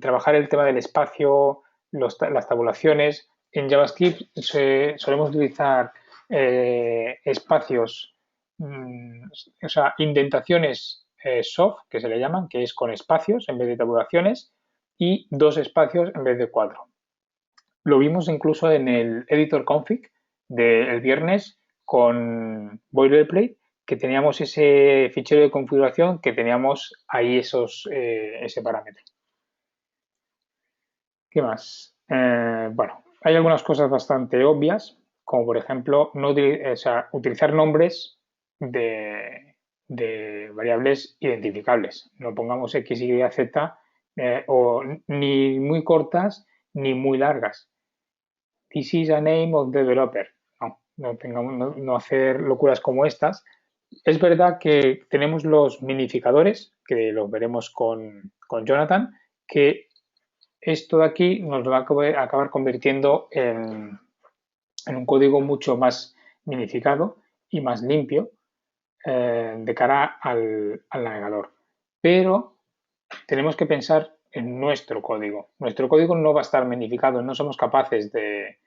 trabajar el tema del espacio, las tabulaciones. En JavaScript solemos utilizar espacios, o sea, indentaciones soft, que se le llaman, que es con espacios en vez de tabulaciones, y 2 espacios en vez de 4. Lo vimos incluso en el editor config del viernes con Boilerplate, que teníamos ese fichero de configuración que teníamos ahí ese parámetro. ¿Qué más? Bueno, hay algunas cosas bastante obvias, como por ejemplo utilizar nombres de variables identificables. No pongamos x, y, z o ni muy cortas ni muy largas. This is a name of developer. No hacer locuras como estas. Es verdad que tenemos los minificadores, que los veremos con Jonathan, que esto de aquí nos va a acabar convirtiendo en un código mucho más minificado y más limpio de cara al navegador. Pero tenemos que pensar en nuestro código. Nuestro código no va a estar minificado, no somos capaces de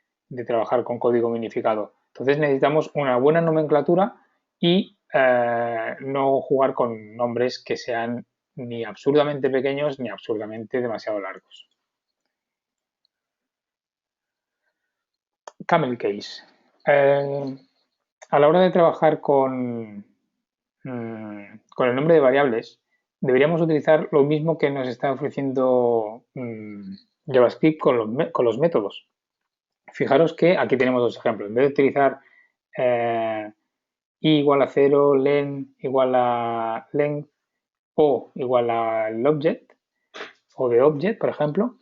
trabajar con código minificado. Entonces necesitamos una buena nomenclatura y no jugar con nombres que sean ni absurdamente pequeños ni absurdamente demasiado largos. Camel case. A la hora de trabajar con el nombre de variables, deberíamos utilizar lo mismo que nos está ofreciendo JavaScript con los métodos. Fijaros que aquí tenemos dos ejemplos. En vez de utilizar i igual a 0, len igual a length o igual al object o de object, por ejemplo,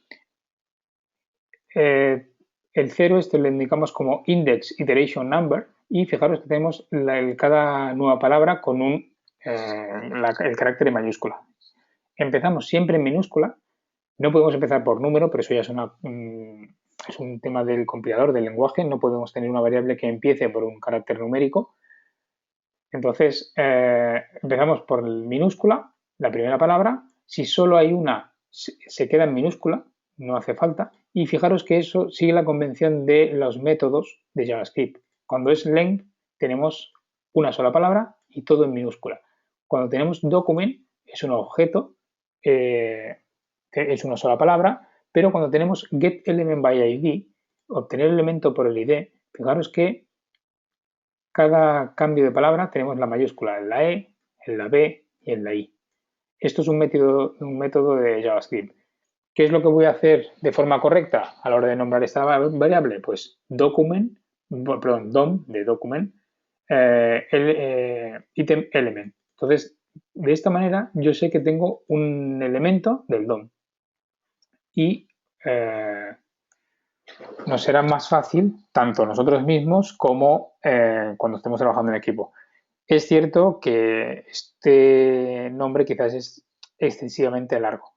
el 0 lo indicamos como index iteration number y fijaros que tenemos cada nueva palabra con el carácter en mayúscula. Empezamos siempre en minúscula, no podemos empezar por número, pero eso ya es un tema del compilador, del lenguaje, no podemos tener una variable que empiece por un carácter numérico. Entonces, empezamos por minúscula, la primera palabra, si solo hay una, se queda en minúscula, no hace falta, y fijaros que eso sigue la convención de los métodos de JavaScript. Cuando es length tenemos una sola palabra y todo en minúscula. Cuando tenemos document es un objeto, es una sola palabra, pero cuando tenemos getElementById, obtener el elemento por el ID, fijaros que cada cambio de palabra tenemos la mayúscula en la E, en la B y en la I. Esto es un método de JavaScript. ¿Qué es lo que voy a hacer de forma correcta a la hora de nombrar esta variable? Pues document, perdón, DOM de document, item element. Entonces, de esta manera yo sé que tengo un elemento del DOM y nos será más fácil tanto nosotros mismos como cuando estemos trabajando en equipo. Es cierto que este nombre quizás es excesivamente largo.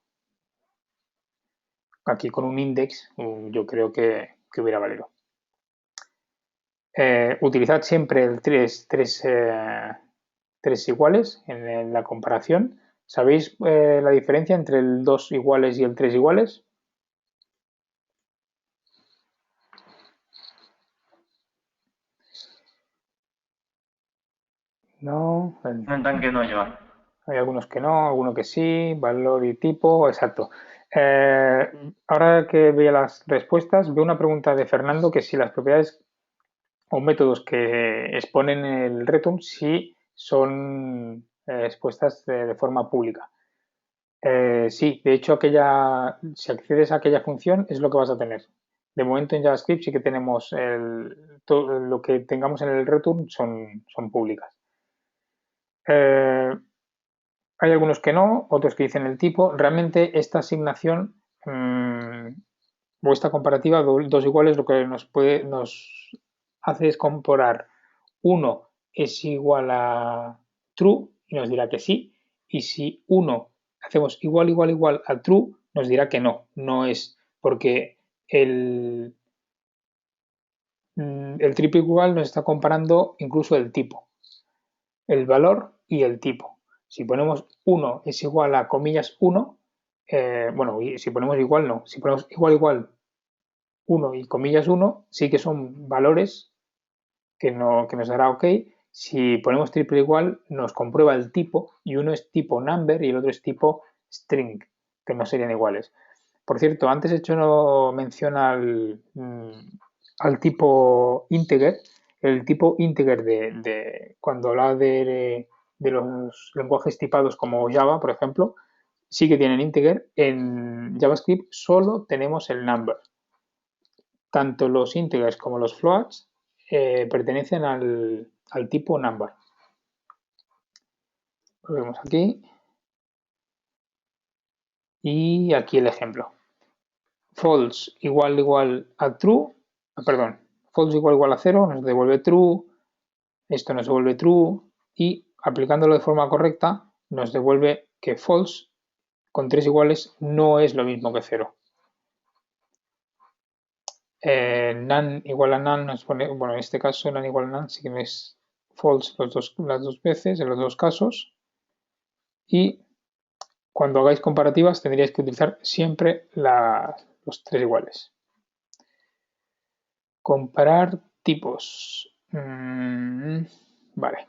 Aquí con un index yo creo que hubiera valido. Utilizad siempre el 3 iguales en la comparación. ¿Sabéis la diferencia entre el 2 iguales y el 3 iguales? No. Comentan que no llevan. Hay algunos que no, algunos que sí, valor y tipo, exacto. Ahora que veía las respuestas, veo una pregunta de Fernando que si las propiedades o métodos que exponen el return sí son expuestas de forma pública. Sí, de hecho si accedes a aquella función es lo que vas a tener. De momento en JavaScript sí que tenemos todo lo que tengamos en el return son públicas. Hay algunos que no, otros que dicen el tipo. Realmente esta asignación o esta comparativa, dos iguales, lo que nos hace es comparar uno es igual a true y nos dirá que sí, y si uno hacemos igual, igual, igual a true, nos dirá que no es, porque el triple igual nos está comparando incluso el tipo, el valor y el tipo. Si ponemos 1 es igual a comillas 1, bueno, y si ponemos igual no, si ponemos igual 1 y comillas 1, sí que son valores que, no, que nos dará OK. Si ponemos triple igual, nos comprueba el tipo y uno es tipo number y el otro es tipo string, que no serían iguales. Por cierto, antes he hecho mención al tipo integer. El tipo integer cuando hablaba de los lenguajes tipados como Java, por ejemplo, sí que tienen integer. En JavaScript solo tenemos el number. Tanto los integers como los floats pertenecen al tipo number. Lo vemos aquí. Y aquí el ejemplo. False igual a true, perdón, false igual a 0 nos devuelve true, esto nos devuelve true y aplicándolo de forma correcta nos devuelve que false con 3 iguales no es lo mismo que 0. None igual a none nos pone, bueno, en este caso none igual a none sí que es false las dos veces, en los dos casos. Y cuando hagáis comparativas tendríais que utilizar siempre los 3 iguales. Comparar tipos. Vale.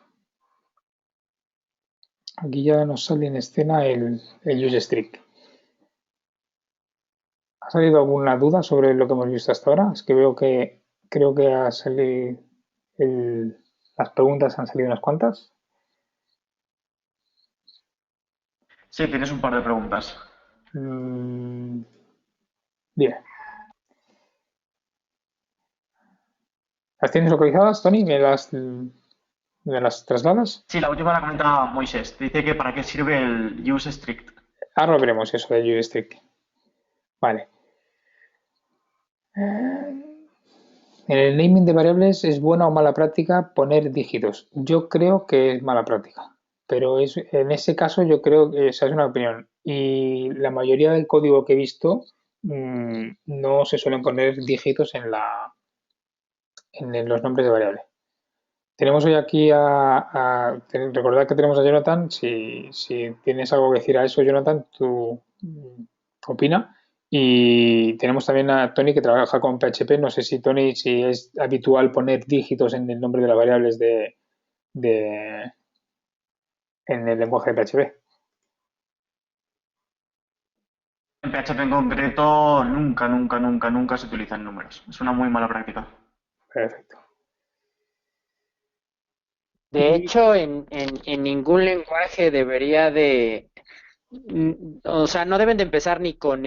Aquí ya nos sale en escena el useString. ¿Ha salido alguna duda sobre lo que hemos visto hasta ahora? Es que creo que ha salido las preguntas han salido unas cuantas. Sí, tienes un par de preguntas. Bien. ¿Las tienes localizadas, Tony? ¿Me las trasladas? Sí, la última la comenta Moisés. Dice que para qué sirve el use strict. Ahora lo veremos eso del useString. Vale. En el naming de variables es buena o mala práctica poner dígitos. Yo creo que es mala práctica, pero en ese caso yo creo que esa es una opinión. Y la mayoría del código que he visto no se suelen poner dígitos en los nombres de variable. Tenemos hoy aquí recordad que tenemos a Jonathan. Si tienes algo que decir a eso, Jonathan, tú opina. Y tenemos también a Tony que trabaja con PHP. No sé si Tony, si es habitual poner dígitos en el nombre de las variables de- en el lenguaje de PHP. En PHP en concreto, nunca se utilizan números. Es una muy mala práctica. Perfecto. De Y hecho, en ningún lenguaje debería de, o sea, no deben de empezar ni con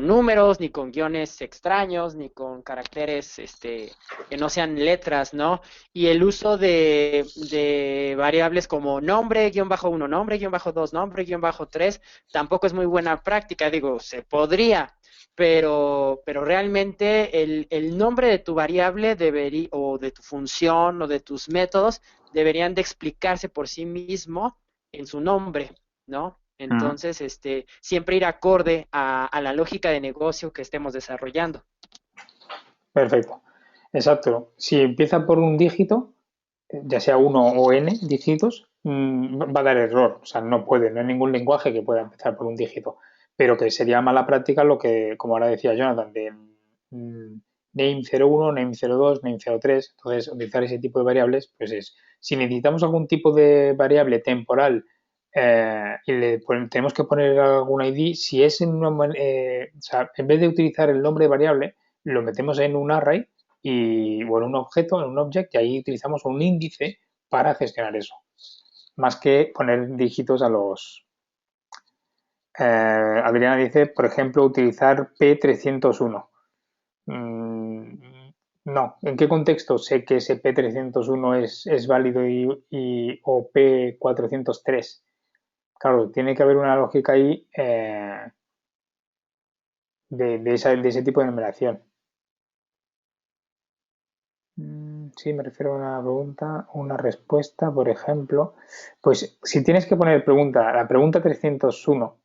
números, ni con guiones extraños, ni con caracteres, que no sean letras, ¿no? Y el uso de variables como nombre, guión bajo uno, nombre, guión bajo dos, nombre, guión bajo tres, tampoco es muy buena práctica. Digo, se podría, pero realmente el nombre de tu variable debería, o de tu función, o de tus métodos, deberían de explicarse por sí mismo en su nombre, ¿no? Mm. Entonces, siempre ir acorde a la lógica de negocio que estemos desarrollando. perfecto. Exacto. Si empieza por un dígito, ya sea uno o n dígitos, va a dar error. O sea, no puede, no hay ningún lenguaje que pueda empezar por un dígito. Pero que sería mala práctica lo que, como ahora decía Jonathan, de name 01, name 02, name 03. Entonces, utilizar ese tipo de variables, pues es, si necesitamos algún tipo de variable temporal y tenemos que poner algún ID, si es o sea, en vez de utilizar el nombre de variable, lo metemos en un array o en un objeto, en un object, y ahí utilizamos un índice para gestionar eso, más que poner dígitos a los... Adriana dice, por ejemplo, utilizar P301. No, ¿en qué contexto sé que ese P301 es válido o P403? Claro, tiene que haber una lógica ahí de ese tipo de numeración. Sí, me refiero a una pregunta, una respuesta, por ejemplo. Pues si tienes que poner la pregunta 301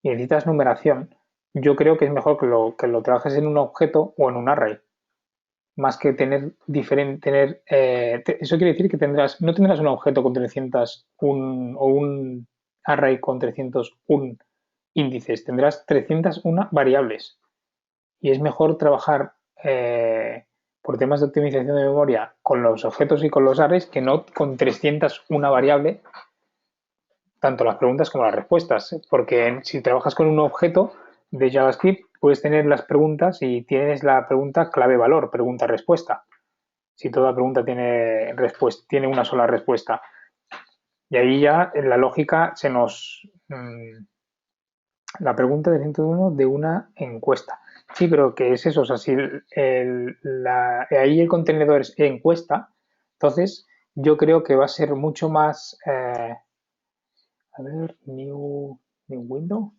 y necesitas numeración, yo creo que es mejor que lo trabajes en un objeto o en un array, más que eso quiere decir que no tendrás un objeto con 301 o un array con 301 índices, tendrás 301 variables. Y es mejor trabajar por temas de optimización de memoria con los objetos y con los arrays que no con 301 variables, tanto las preguntas como las respuestas. Porque si trabajas con un objeto de JavaScript, puedes tener las preguntas y tienes la pregunta clave-valor, pregunta-respuesta. Si toda pregunta tiene una sola respuesta. Y ahí ya en la lógica se nos... la pregunta de 101 de una encuesta. Sí, pero ¿qué es eso? O sea, si ahí el contenedor es encuesta, entonces yo creo que va a ser mucho más... a ver, new window.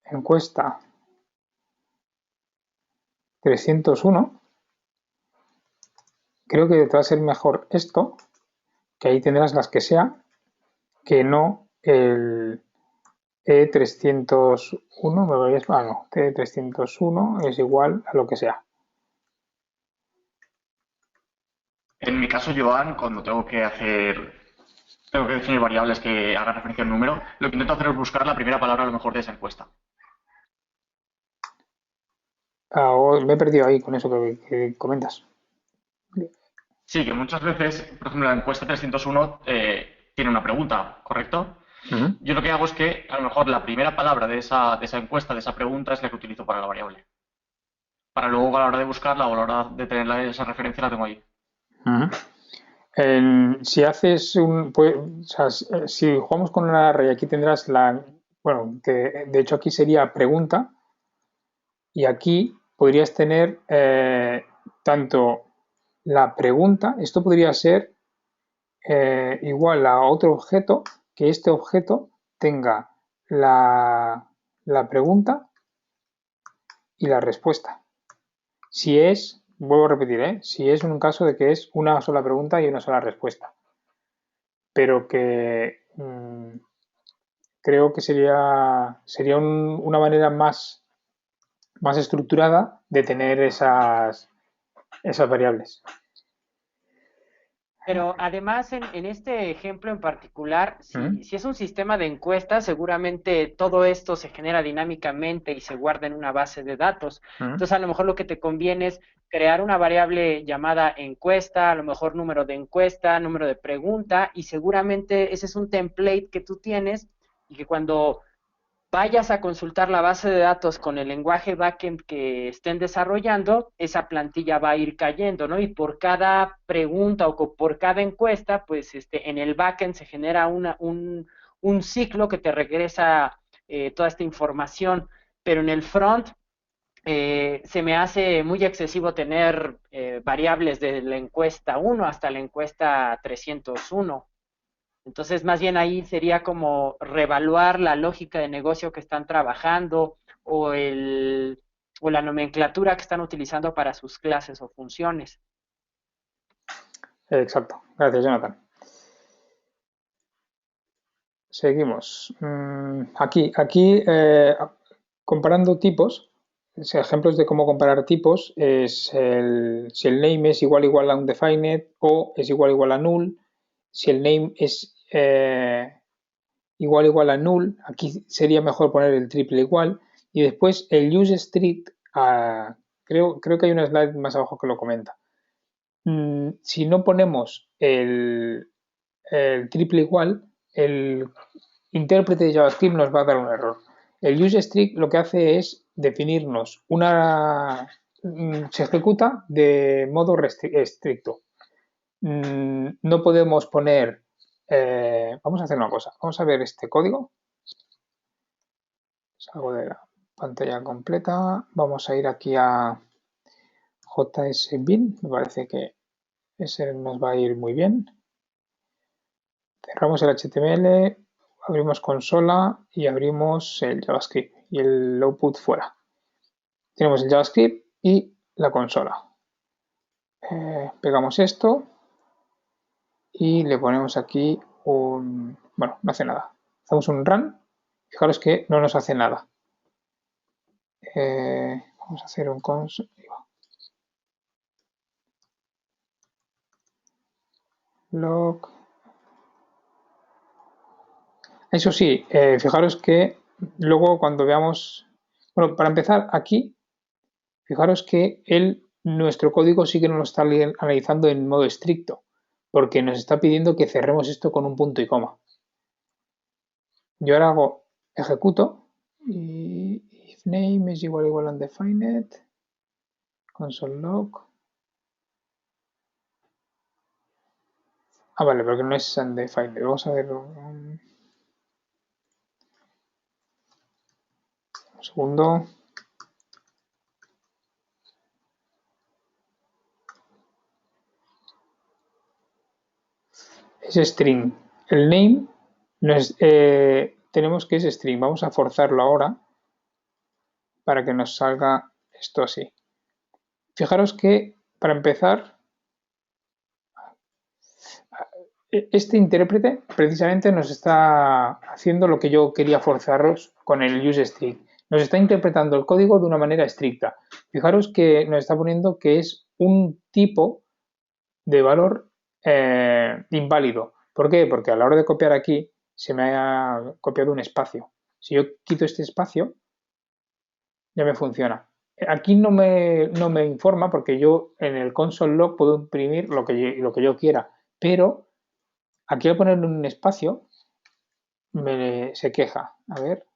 Encuesta 301. Creo que te va a ser mejor esto, que ahí tendrás las que sea, que no el E301, me voy a... no, T301 es igual a lo que sea. En mi caso, Joan, cuando tengo que definir variables que hagan referencia a un número, lo que intento hacer es buscar la primera palabra a lo mejor de esa encuesta. Me he perdido ahí con eso que comentas. Sí, que muchas veces, por ejemplo, la encuesta 301 tiene una pregunta, ¿correcto? Yo lo que hago es que a lo mejor la primera palabra de esa encuesta, de esa pregunta, es la que utilizo para la variable. Para luego a la hora de buscarla o a la hora de tener esa referencia la tengo ahí. Si haces o sea, si jugamos con una array, aquí tendrás bueno, que de hecho aquí sería pregunta y aquí podrías tener tanto la pregunta, esto podría ser igual a otro objeto, que este objeto tenga la pregunta y la respuesta. Si es, vuelvo a repetir, si es un caso de que es una sola pregunta y una sola respuesta. Pero que creo que sería una manera más estructurada de tener esas variables. Pero además, en este ejemplo en particular, si es un sistema de encuestas, seguramente todo esto se genera dinámicamente y se guarda en una base de datos. Entonces, a lo mejor lo que te conviene es crear una variable llamada encuesta, a lo mejor número de encuesta, número de pregunta, y seguramente ese es un template que tú tienes y que cuando vayas a consultar la base de datos con el lenguaje backend que estén desarrollando, esa plantilla va a ir cayendo, ¿no? Y por cada pregunta o por cada encuesta, pues en el backend se genera un ciclo que te regresa toda esta información, pero en el front se me hace muy excesivo tener variables de la encuesta 1 hasta la encuesta 301. Entonces, más bien ahí sería como reevaluar la lógica de negocio que están trabajando o la nomenclatura que están utilizando para sus clases o funciones. Exacto. Gracias, Jonathan. Seguimos. Aquí comparando tipos, ejemplos de cómo comparar tipos es si el name es igual a undefined o es igual a null. Si el name es igual a null, aquí sería mejor poner el triple igual. Y después el useString, creo que hay una slide más abajo que lo comenta. Si no ponemos el triple igual, el intérprete de JavaScript nos va a dar un error. El useString lo que hace es definirnos se ejecuta de modo estricto. No podemos poner... vamos a hacer una cosa. Vamos a ver este código. Salgo de la pantalla completa. Vamos a ir aquí a JSBin. Me parece que ese nos va a ir muy bien. Cerramos el HTML, abrimos consola y abrimos el JavaScript y el output fuera. Tenemos el JavaScript y la consola. Pegamos esto y le ponemos aquí bueno, no hace nada. Hacemos un run. Fijaros que no nos hace nada. Vamos a hacer un console. Log. Eso sí, fijaros que luego cuando veamos, bueno, para empezar aquí, fijaros que nuestro código sí que nos lo está analizando en modo estricto, porque nos está pidiendo que cerremos esto con un punto y coma. Yo ahora ejecuto y if name es igual undefined, console log. Ah, vale, porque no es undefined. Vamos a ver un segundo. Es string. El name tenemos que es string. Vamos a forzarlo ahora para que nos salga esto así. Fijaros que para empezar, este intérprete precisamente nos está haciendo lo que yo quería forzaros con el useString. Nos está interpretando el código de una manera estricta. Fijaros que nos está poniendo que es un tipo de valor inválido. ¿Por qué? Porque a la hora de copiar aquí se me ha copiado un espacio. Si yo quito este espacio, ya me funciona. Aquí no me informa porque yo en el console log puedo imprimir lo que yo quiera, pero aquí al ponerle un espacio se queja. A ver.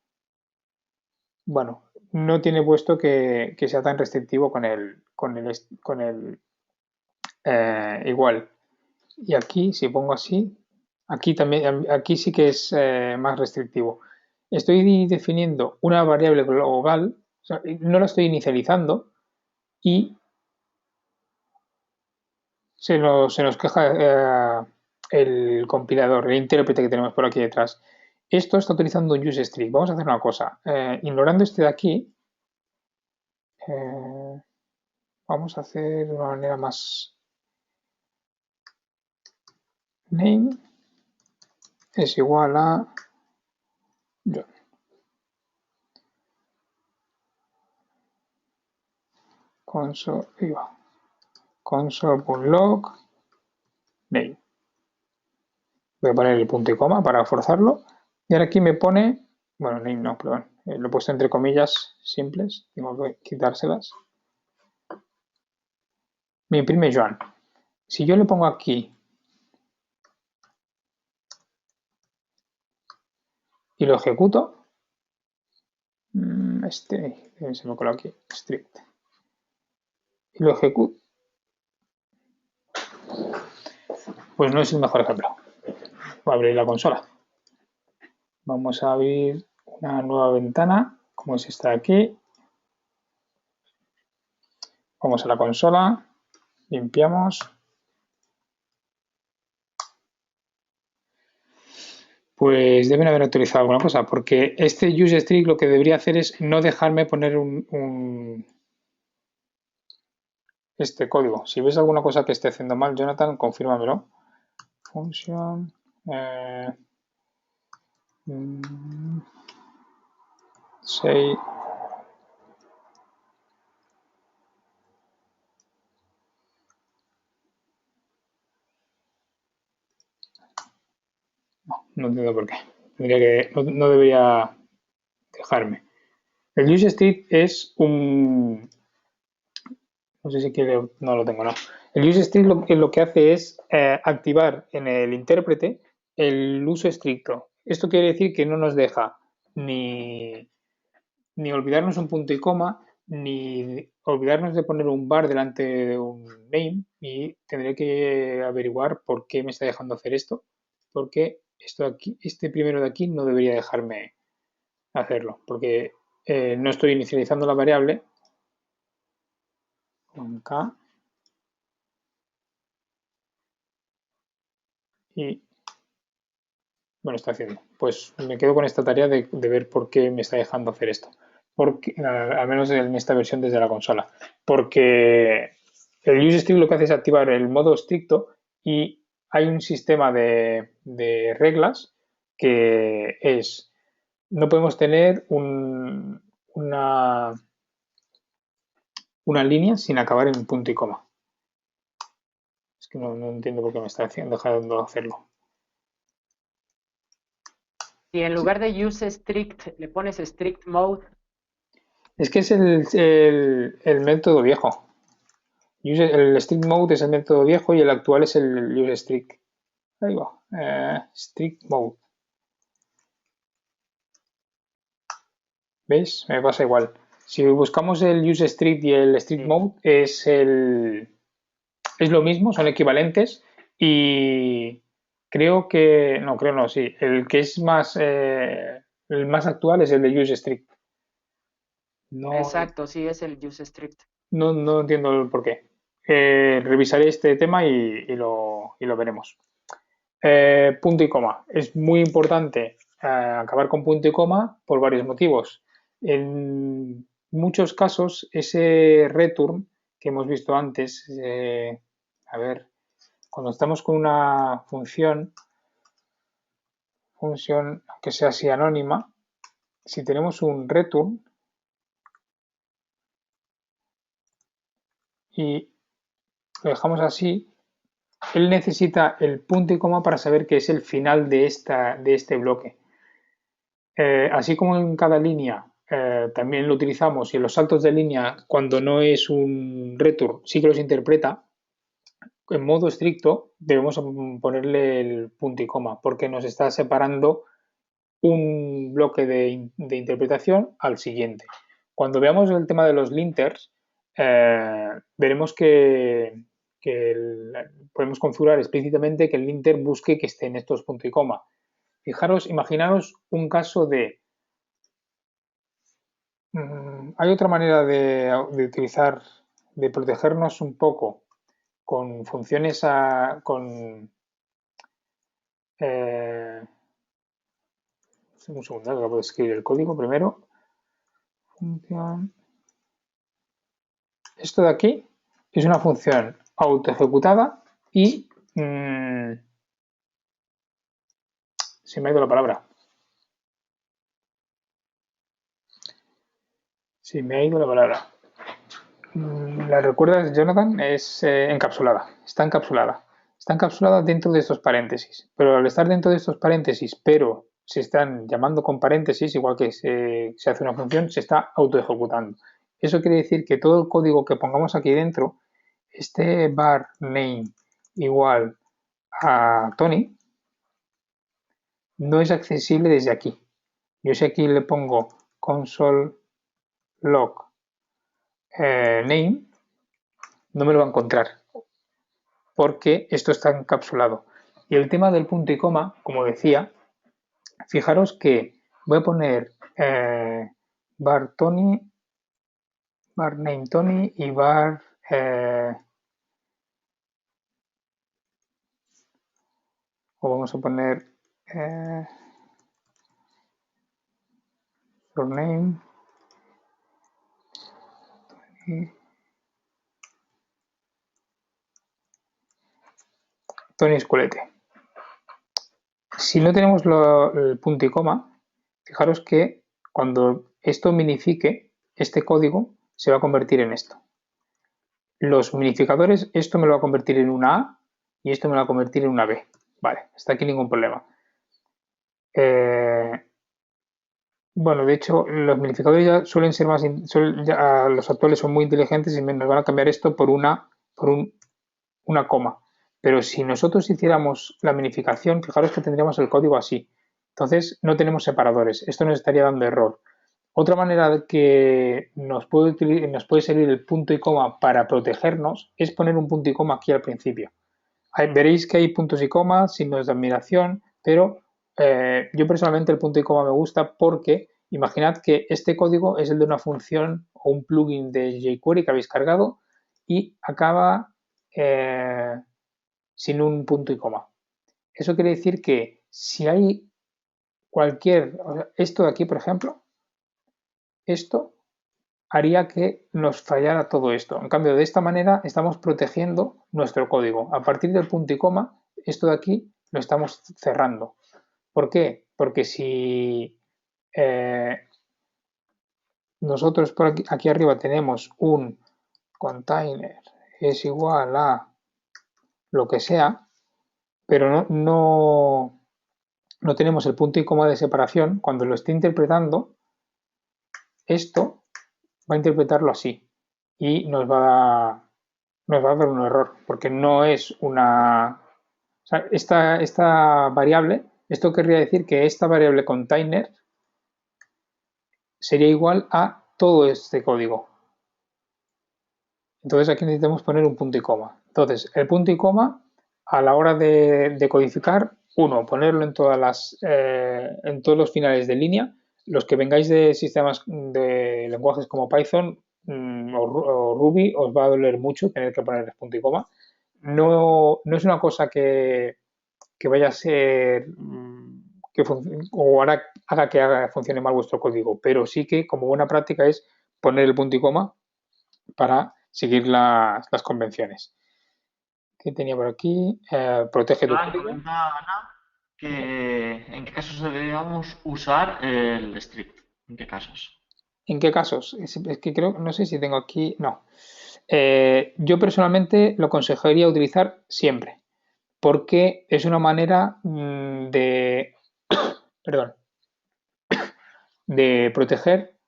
Bueno, no tiene puesto que sea tan restrictivo con el igual. Y aquí, si pongo así, aquí también, aquí sí que es más restrictivo. Estoy definiendo una variable global, o sea, no la estoy inicializando y se nos queja el compilador, el intérprete que tenemos por aquí detrás. Esto está utilizando un useString. Vamos a hacer una cosa. Ignorando este de aquí, vamos a hacer de una manera más name es igual a John. Console.log name. Voy a poner el punto y coma para forzarlo. Y ahora aquí me pone, bueno, name no, perdón, lo he puesto entre comillas simples, tengo que quitárselas. Me imprime Joan. Si yo le pongo aquí y lo ejecuto, se me coloca aquí, strict, y lo ejecuto, pues no es el mejor ejemplo. Voy a abrir la consola. Vamos a abrir una nueva ventana, como es esta de aquí. Vamos a la consola, limpiamos. Pues deben haber autorizado alguna cosa, porque este useString lo que debería hacer es no dejarme poner este código. Si ves alguna cosa que esté haciendo mal, Jonathan, confírmamelo. Function. Say. No entiendo por qué. No debería dejarme. El useString es un. No sé si quiere. No lo tengo, no. El useString lo que hace es activar en el intérprete el uso estricto. Esto quiere decir que no nos deja ni olvidarnos un punto y coma, ni olvidarnos de poner un bar delante de un name, y tendré que averiguar por qué me está dejando hacer esto, porque esto aquí, este primero de aquí no debería dejarme hacerlo, porque no estoy inicializando la variable con K y bueno, está haciendo. Pues me quedo con esta tarea de ver por qué me está dejando hacer esto. Porque, al menos en esta versión desde la consola. Porque el useString lo que hace es activar el modo estricto y hay un sistema de reglas que es, no podemos tener una una línea sin acabar en punto y coma. Es que no entiendo por qué me está dejando hacerlo. Si en lugar de use strict le pones strict mode. Es que es el método viejo. El strict mode es el método viejo y el actual es el use strict. Ahí va. Strict mode. ¿Veis? Me pasa igual. Si buscamos el use strict y el strict mode es lo mismo, son equivalentes y creo que, no, creo no, sí, el que es más, el más actual es el de use strict. No, Exacto, sí, es el use strict. no entiendo el por qué. Revisaré este tema y lo veremos. Punto y coma. Es muy importante acabar con punto y coma por varios motivos. En muchos casos, ese return que hemos visto antes, a ver, cuando estamos con una función que sea así anónima, si tenemos un return y lo dejamos así, él necesita el punto y coma para saber que es el final de este bloque. Así como en cada línea también lo utilizamos y en los saltos de línea cuando no es un return sí que los interpreta, en modo estricto debemos ponerle el punto y coma porque nos está separando un bloque de interpretación al siguiente. Cuando veamos el tema de los linters, veremos que podemos configurar explícitamente que el linter busque que esté en estos punto y coma. Fijaros, imaginaros un caso de... hay otra manera de utilizar, de protegernos un poco con funciones un segundo, que acabo de escribir el código primero. Función. Esto de aquí es una función autoejecutada y se me ha ido la palabra. Se me ha ido la palabra. ¿La recuerdas, Jonathan? Es encapsulada. Está encapsulada. Está encapsulada dentro de estos paréntesis. Pero al estar dentro de estos paréntesis, pero se están llamando con paréntesis, igual que se hace una función, se está autoejecutando. Eso quiere decir que todo el código que pongamos aquí dentro, este var name igual a Tony, no es accesible desde aquí. Yo si aquí le pongo console log name, no me lo va a encontrar porque esto está encapsulado. Y el tema del punto y coma, como decía, fijaros que voy a poner var Tony, var name Tony y var o vamos a poner name Tony Esculete. Si no tenemos el punto y coma, fijaros que cuando esto minifique, este código se va a convertir en esto. Los minificadores, esto me lo va a convertir en una A y esto me lo va a convertir en una B. Vale, hasta aquí ningún problema. Bueno, de hecho, los minificadores ya suelen ser más... los actuales son muy inteligentes y nos van a cambiar esto por una coma. Pero si nosotros hiciéramos la minificación, fijaros que tendríamos el código así. Entonces no tenemos separadores. Esto nos estaría dando error. Otra manera que nos puede servir el punto y coma para protegernos es poner un punto y coma aquí al principio. Veréis que hay puntos y comas, signos de admiración, pero yo personalmente el punto y coma me gusta porque imaginad que este código es el de una función o un plugin de jQuery que habéis cargado y acaba sin un punto y coma. Eso quiere decir que si hay esto de aquí, por ejemplo, esto haría que nos fallara todo esto. En cambio, de esta manera estamos protegiendo nuestro código. A partir del punto y coma, esto de aquí lo estamos cerrando. ¿Por qué? Porque si nosotros por aquí arriba tenemos un container es igual a lo que sea, pero no tenemos el punto y coma de separación, cuando lo esté interpretando, esto va a interpretarlo así y nos va a dar un error, porque no es una... O sea, esta variable, esto querría decir que esta variable container sería igual a todo este código. Entonces aquí necesitamos poner un punto y coma. Entonces, el punto y coma, a la hora de codificar, uno, ponerlo en en todos los finales de línea. Los que vengáis de sistemas de lenguajes como Python o Ruby, os va a doler mucho tener que poner el punto y coma. No es una cosa que vaya a ser o haga que funcione mal vuestro código, pero sí que como buena práctica es poner el punto y coma para seguir las convenciones. ¿Qué tenía por aquí? Protege tu código. Comenta Ana que en qué casos deberíamos usar el strict. ¿En qué casos? ¿En qué casos? Es que creo, no sé si tengo aquí, no. Yo personalmente lo aconsejaría utilizar siempre, porque es una manera perdón, de proteger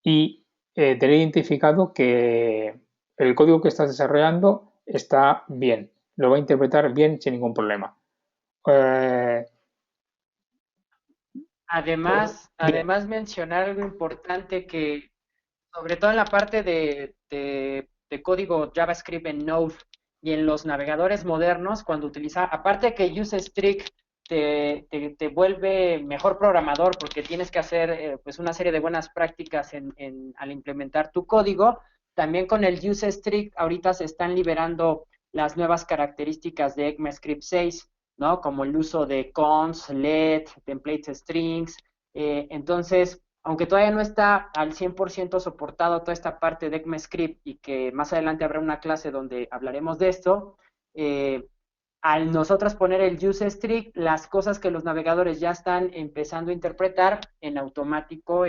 y tener identificado que el código que estás desarrollando está bien, lo va a interpretar bien sin ningún problema. Además mencionar algo importante que, sobre todo en la parte de código JavaScript en Node y en los navegadores modernos, cuando utilizar, aparte que UseStrict te vuelve mejor programador porque tienes que hacer pues una serie de buenas prácticas al implementar tu código, también con el UseStrict ahorita se están liberando las nuevas características de ECMAScript 6, ¿no? Como el uso de cons, let, templates strings. Entonces, aunque todavía no está al 100% soportado toda esta parte de ECMAScript y que más adelante habrá una clase donde hablaremos de esto, al nosotros poner el UseStrict, las cosas que los navegadores ya están empezando a interpretar, en automático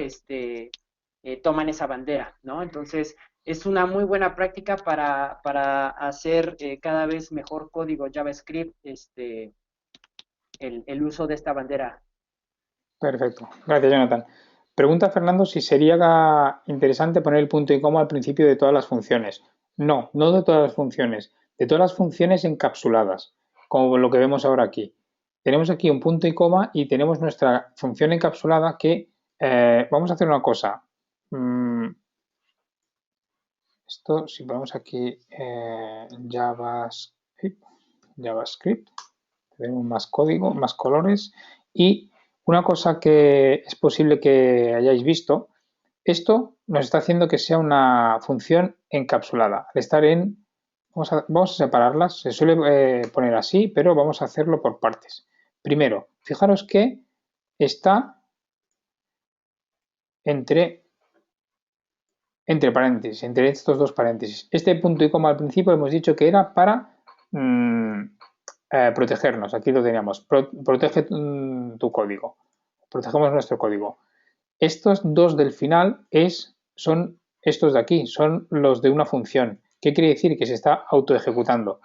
toman esa bandera, ¿no? Entonces, es una muy buena práctica para hacer cada vez mejor código JavaScript, el uso de esta bandera. Perfecto, gracias Jonathan. Pregunta Fernando si sería interesante poner el punto y coma al principio de todas las funciones. No de todas las funciones, de todas las funciones encapsuladas, como lo que vemos ahora aquí. Tenemos aquí un punto y coma y tenemos nuestra función encapsulada que vamos a hacer una cosa. Esto, si ponemos aquí JavaScript, tenemos más código, más colores y una cosa que es posible que hayáis visto, esto nos está haciendo que sea una función encapsulada. Al estar vamos a separarlas, se suele poner así, pero vamos a hacerlo por partes. Primero, fijaros que está entre paréntesis, entre estos dos paréntesis. Este punto y coma al principio hemos dicho que era para protegernos. Aquí lo teníamos. Protege tu código. Protegemos nuestro código. Estos dos del final son estos de aquí, son los de una función. ¿Qué quiere decir? Que se está autoejecutando.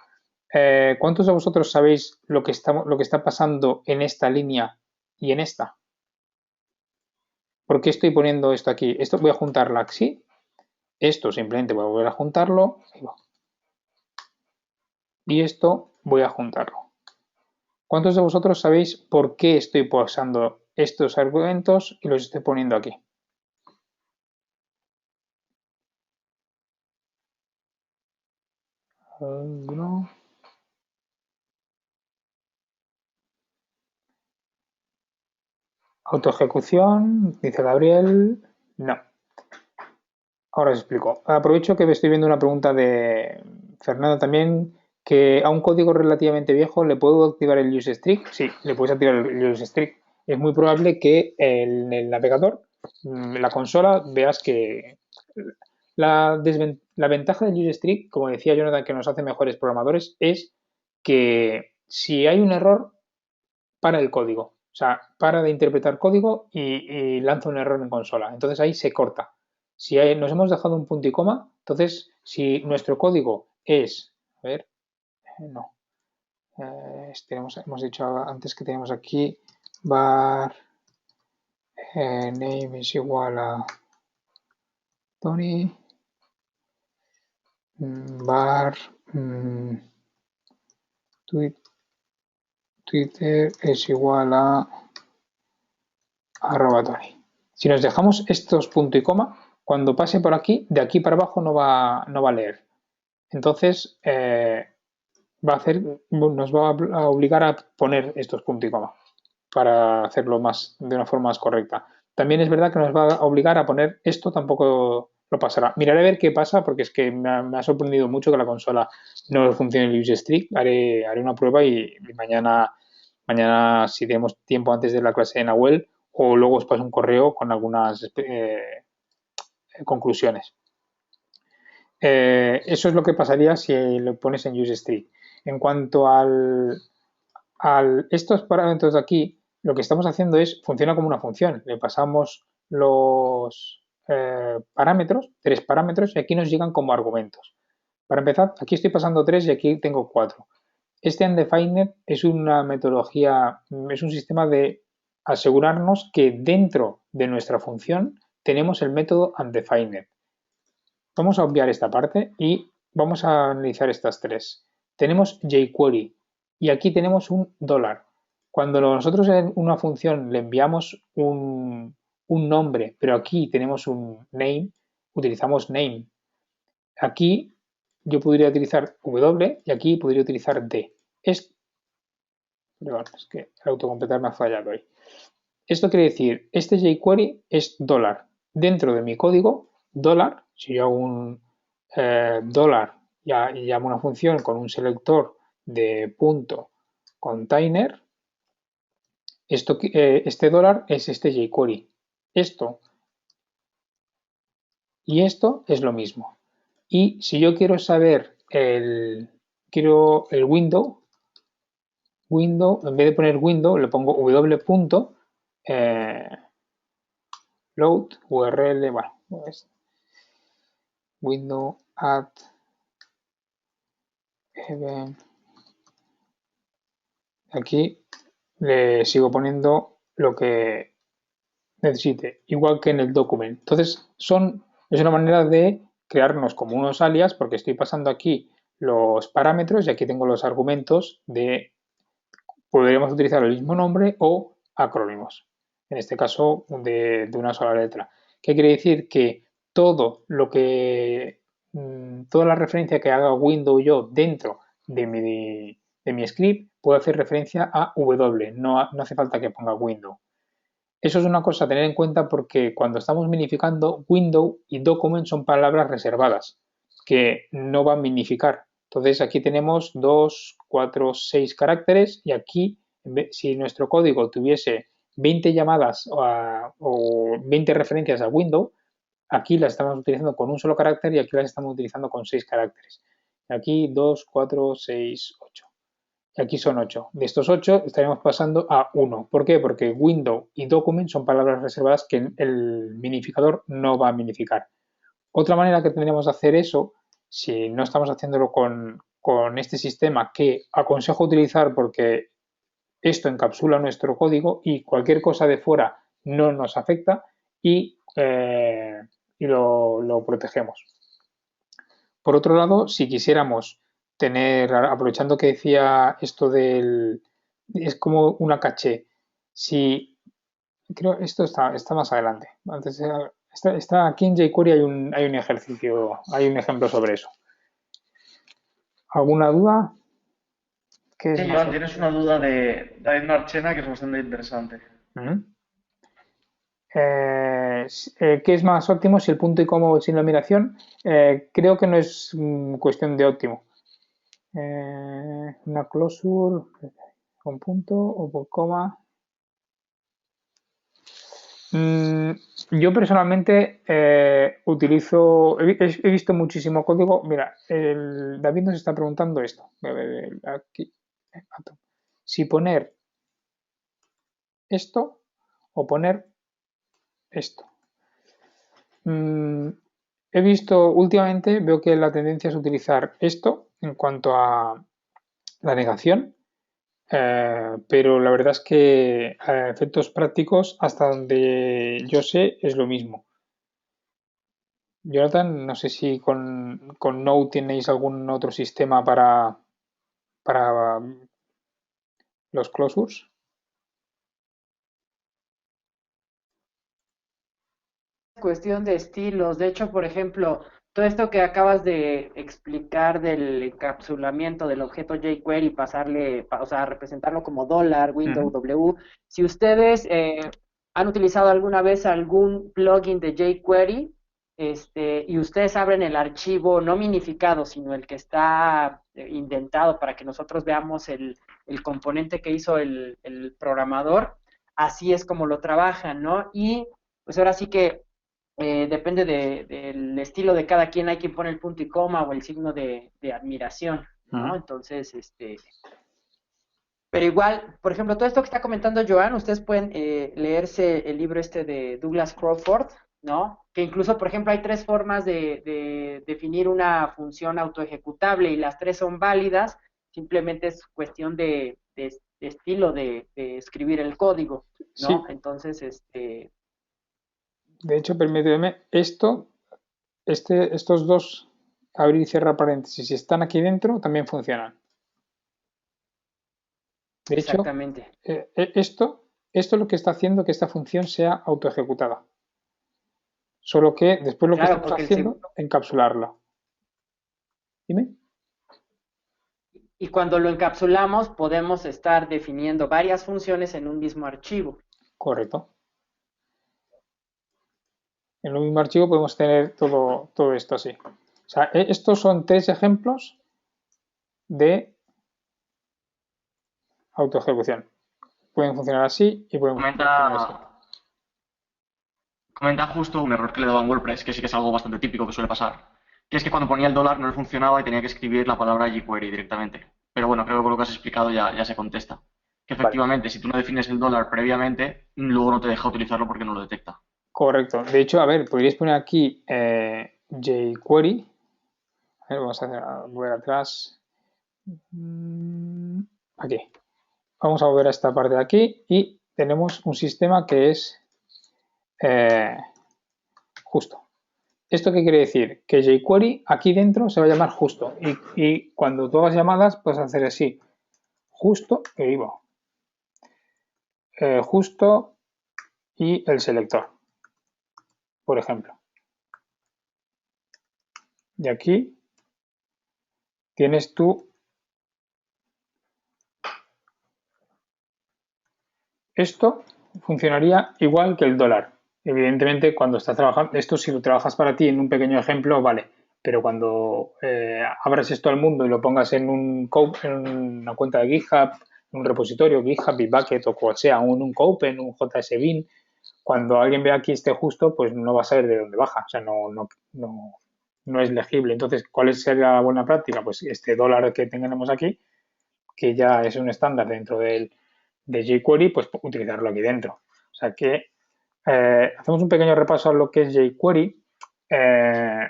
¿Cuántos de vosotros sabéis lo que está pasando en esta línea y en esta? ¿Por qué estoy poniendo esto aquí? Esto voy a juntarla así. Esto simplemente voy a volver a juntarlo. Y esto voy a juntarlo. ¿Cuántos de vosotros sabéis por qué estoy pasando estos argumentos y los estoy poniendo aquí? ¿Alguno? Autoejecución, dice Gabriel. No. Ahora os explico. Aprovecho que estoy viendo una pregunta de Fernando también, que a un código relativamente viejo le puedo activar el useStrict. Sí, le puedes activar el useStrict. Es muy probable que en el navegador, en la consola, veas que la ventaja del useStrict, como decía Jonathan, que nos hace mejores programadores, es que si hay un error, para el código. O sea, para de interpretar código y lanza un error en consola. Entonces ahí se corta. Si nos hemos dejado un punto y coma, Entonces, si nuestro código es, a ver, no, hemos dicho antes que tenemos aquí var name es igual a Tony, var Twitter es igual a @Tony. Si nos dejamos estos punto y coma, cuando pase por aquí, de aquí para abajo no va a leer. Entonces, nos va a obligar a poner estos punto y coma para hacerlo de una forma más correcta. También es verdad que nos va a obligar a poner esto, tampoco lo pasará. Miraré a ver qué pasa, porque es que me ha sorprendido mucho que la consola no funcione en UseStreak. Haré una prueba y mañana, si tenemos tiempo antes de la clase de Nahuel, o luego os paso un correo con algunas conclusiones. Eso es lo que pasaría si lo pones en UseStreak. En cuanto estos parámetros de aquí, lo que estamos haciendo funciona como una función. Le pasamos los parámetros, 3 parámetros, y aquí nos llegan como argumentos. Para empezar, aquí estoy pasando 3 y aquí tengo 4. Este undefined es una metodología, es un sistema de asegurarnos que dentro de nuestra función tenemos el método undefined. Vamos a obviar esta parte y vamos a analizar estas 3. Tenemos jQuery y aquí tenemos un $. Cuando nosotros en una función le enviamos un nombre, pero aquí tenemos un name, utilizamos name. Aquí yo podría utilizar W y aquí podría utilizar D. Perdón, es que el autocompletar me ha fallado ahí. Esto quiere decir, este jQuery es $. Dentro de mi código, $, si yo hago un y llamo una función con un selector de punto container, este $, es este jQuery. Esto y esto es lo mismo. Y si yo quiero saber el window, en vez de poner window, le pongo w. Load URL, bueno, pues window add event. Aquí le sigo poniendo lo que necesite, igual que en el document. Entonces, es una manera de crearnos como unos alias, porque estoy pasando aquí los parámetros y aquí tengo los argumentos podríamos utilizar el mismo nombre o acrónimos, en este caso de una sola letra. ¿Qué quiere decir? Que toda la referencia que haga window yo dentro de mi script puede hacer referencia a W, no hace falta que ponga window. Eso es una cosa a tener en cuenta porque cuando estamos minificando, window y document son palabras reservadas que no van a minificar. Entonces aquí tenemos 2, 4, 6 caracteres y aquí si nuestro código tuviese 20 llamadas o 20 referencias a window, aquí las estamos utilizando con un solo carácter y aquí las estamos utilizando con 6 caracteres. Aquí 2, 4, 6, 8. Y aquí son 8. De estos 8 estaremos pasando a 1. ¿Por qué? Porque window y document son palabras reservadas que el minificador no va a minificar. Otra manera que tendríamos de hacer eso, si no estamos haciéndolo con este sistema que aconsejo utilizar porque esto encapsula nuestro código y cualquier cosa de fuera no nos afecta y lo protegemos. Por otro lado, si quisiéramos aprovechando que decía esto es como una caché, creo esto está más adelante. Antes está aquí en jQuery hay un ejercicio, hay un ejemplo sobre eso. ¿Alguna duda? Sí, Iván, tienes una duda de David Marchena que es bastante interesante. ¿Qué es más óptimo, si el punto y coma o sin numeración? Creo que no es cuestión de óptimo. Una closure con punto o por coma. Yo personalmente utilizo, he visto muchísimo código. Mira, David nos está preguntando esto. A ver, aquí. Si poner esto o poner esto. He visto últimamente, veo que la tendencia es utilizar esto en cuanto a la negación, pero la verdad es que a efectos prácticos, hasta donde yo sé, es lo mismo. Jonathan, no sé si con Node tenéis algún otro sistema para los closures. Cuestión de estilos. De hecho, por ejemplo, todo esto que acabas de explicar del encapsulamiento del objeto jQuery, o sea, representarlo como dólar, window, Ujú. W. Si ustedes han utilizado alguna vez algún plugin de jQuery, y ustedes abren el archivo no minificado, sino el que está indentado para que nosotros veamos el componente que hizo el programador, así es como lo trabajan, ¿no? Y pues ahora sí que depende del estilo de cada quien, hay quien pone el punto y coma o el signo de admiración, ¿no? Ujú. Entonces, pero igual, por ejemplo, todo esto que está comentando Joan, ustedes pueden leerse el libro de Douglas Crawford, ¿no? Que incluso, por ejemplo, hay tres formas de definir una función autoejecutable y las tres son válidas, simplemente es cuestión de estilo de escribir el código, ¿no? Sí, Entonces, de hecho, permíteme, estos dos, abrir y cerrar paréntesis, si están aquí dentro, también funcionan. De hecho, exactamente. esto es lo que está haciendo que esta función sea autoejecutada. Solo que después lo que Claro, estamos porque el haciendo, encapsularla. Dime. y cuando lo encapsulamos podemos estar definiendo varias funciones en un mismo archivo. Correcto. En un mismo archivo podemos tener todo esto así. O sea, estos son tres ejemplos de autoejecución. Pueden funcionar así y pueden funcionar así. Comenta justo un error que le daba en WordPress, que sí que es algo bastante típico que suele pasar, que es que cuando ponía el dólar no le funcionaba y tenía que escribir la palabra jQuery directamente. Pero bueno, creo que con lo que has explicado ya se contesta. Que Vale, efectivamente, si tú no defines el dólar previamente, luego no te deja utilizarlo porque no lo detecta. correcto. De hecho, a ver, podríais poner aquí jQuery. A ver, vamos a volver atrás. Aquí. Vamos a volver a esta parte de aquí y tenemos un sistema que es eh, justo. ¿Esto qué quiere decir? Que jQuery aquí dentro se va a llamar justo y cuando tú hagas llamadas puedes hacer así, justo y vivo, justo y el selector, por ejemplo. Y aquí tienes tú esto, funcionaría igual que el dólar. Evidentemente, cuando estás trabajando, esto si lo trabajas para ti en un pequeño ejemplo, vale, pero cuando abras esto al mundo y lo pongas en en una cuenta de GitHub, en un repositorio, GitHub, Bitbucket o cual sea, un Copen, un JSBin, cuando alguien ve aquí este justo, pues no va a saber de dónde baja, o sea, no es legible. Entonces, ¿cuál sería la buena práctica? Pues este dólar que tenemos aquí, que ya es un estándar dentro de jQuery, pues utilizarlo aquí dentro. O sea que hacemos un pequeño repaso a lo que es jQuery. Eh,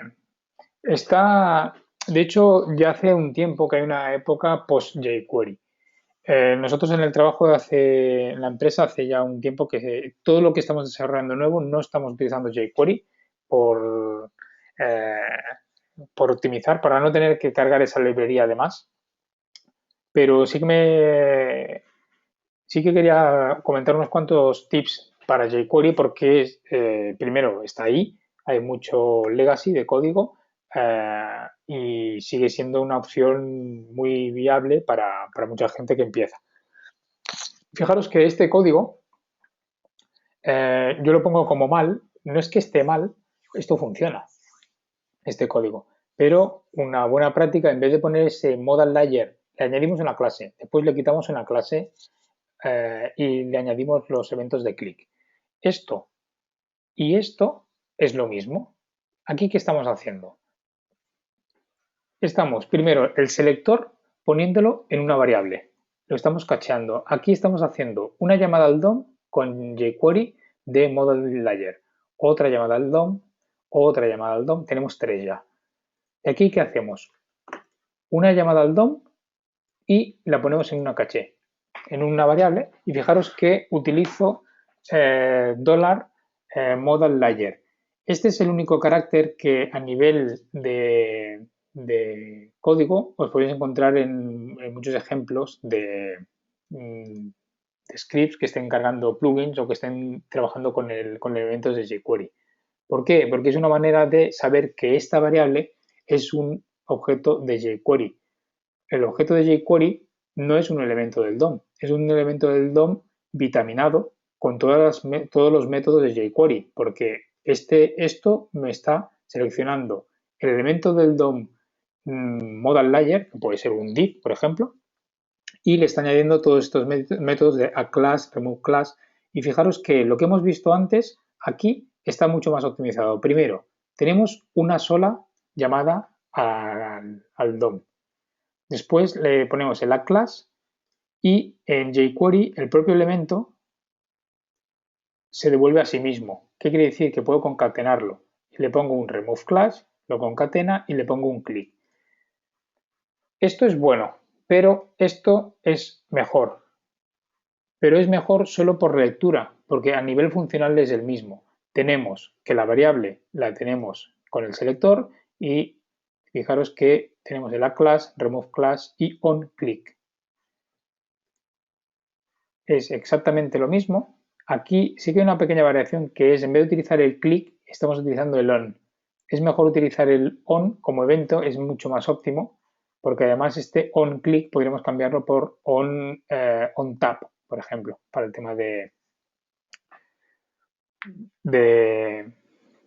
está, de hecho, ya hace un tiempo que hay una época post-jQuery. Nosotros en el trabajo en la empresa hace ya un tiempo que todo lo que estamos desarrollando nuevo no estamos utilizando jQuery por, eh, por optimizar, para no tener que cargar esa librería además. Pero sí que quería comentar unos cuantos tips para jQuery porque primero está ahí, hay mucho legacy de código y sigue siendo una opción muy viable para mucha gente que empieza. Fijaros que este código yo lo pongo como mal, no es que esté mal, esto funciona, este código, pero una buena práctica, en vez de poner ese modal layer, le añadimos una clase, después le quitamos una clase y le añadimos los eventos de clic. Esto y esto es lo mismo. Aquí, ¿qué estamos haciendo? Estamos, primero, el selector poniéndolo en una variable. Lo estamos cacheando. Aquí estamos haciendo una llamada al DOM con jQuery de model layer. Otra llamada al DOM, otra llamada al DOM, tenemos 3 ya. ¿Y aquí qué hacemos? Una llamada al DOM y la ponemos en una caché, en una variable, y fijaros que utilizo $modal layer. Este es el único carácter que a nivel de código os podéis encontrar en muchos ejemplos de scripts que estén cargando plugins o que estén trabajando con elementos de jQuery. ¿Por qué? Porque es una manera de saber que esta variable es un objeto de jQuery. El objeto de jQuery no es un elemento del DOM, es un elemento del DOM vitaminado con todos los métodos de jQuery, porque esto me está seleccionando el elemento del DOM modal layer, que puede ser un div, por ejemplo, y le está añadiendo todos estos métodos de addClass, removeClass, y fijaros que lo que hemos visto antes aquí está mucho más optimizado. Primero, tenemos una sola llamada al DOM. Después le ponemos el addClass y en jQuery el propio elemento se devuelve a sí mismo. ¿Qué quiere decir? Que puedo concatenarlo. Le pongo un removeClass, lo concatena y le pongo un click. Esto es bueno, pero esto es mejor. Pero es mejor solo por lectura, porque a nivel funcional es el mismo. Tenemos que la variable la tenemos con el selector y fijaros que tenemos el addClass, removeClass y onClick. Es exactamente lo mismo. Aquí sí que hay una pequeña variación que es, en vez de utilizar el click, estamos utilizando el on. Es mejor utilizar el on como evento, es mucho más óptimo, porque además este onClick podríamos cambiarlo por onTap, por ejemplo, para el tema de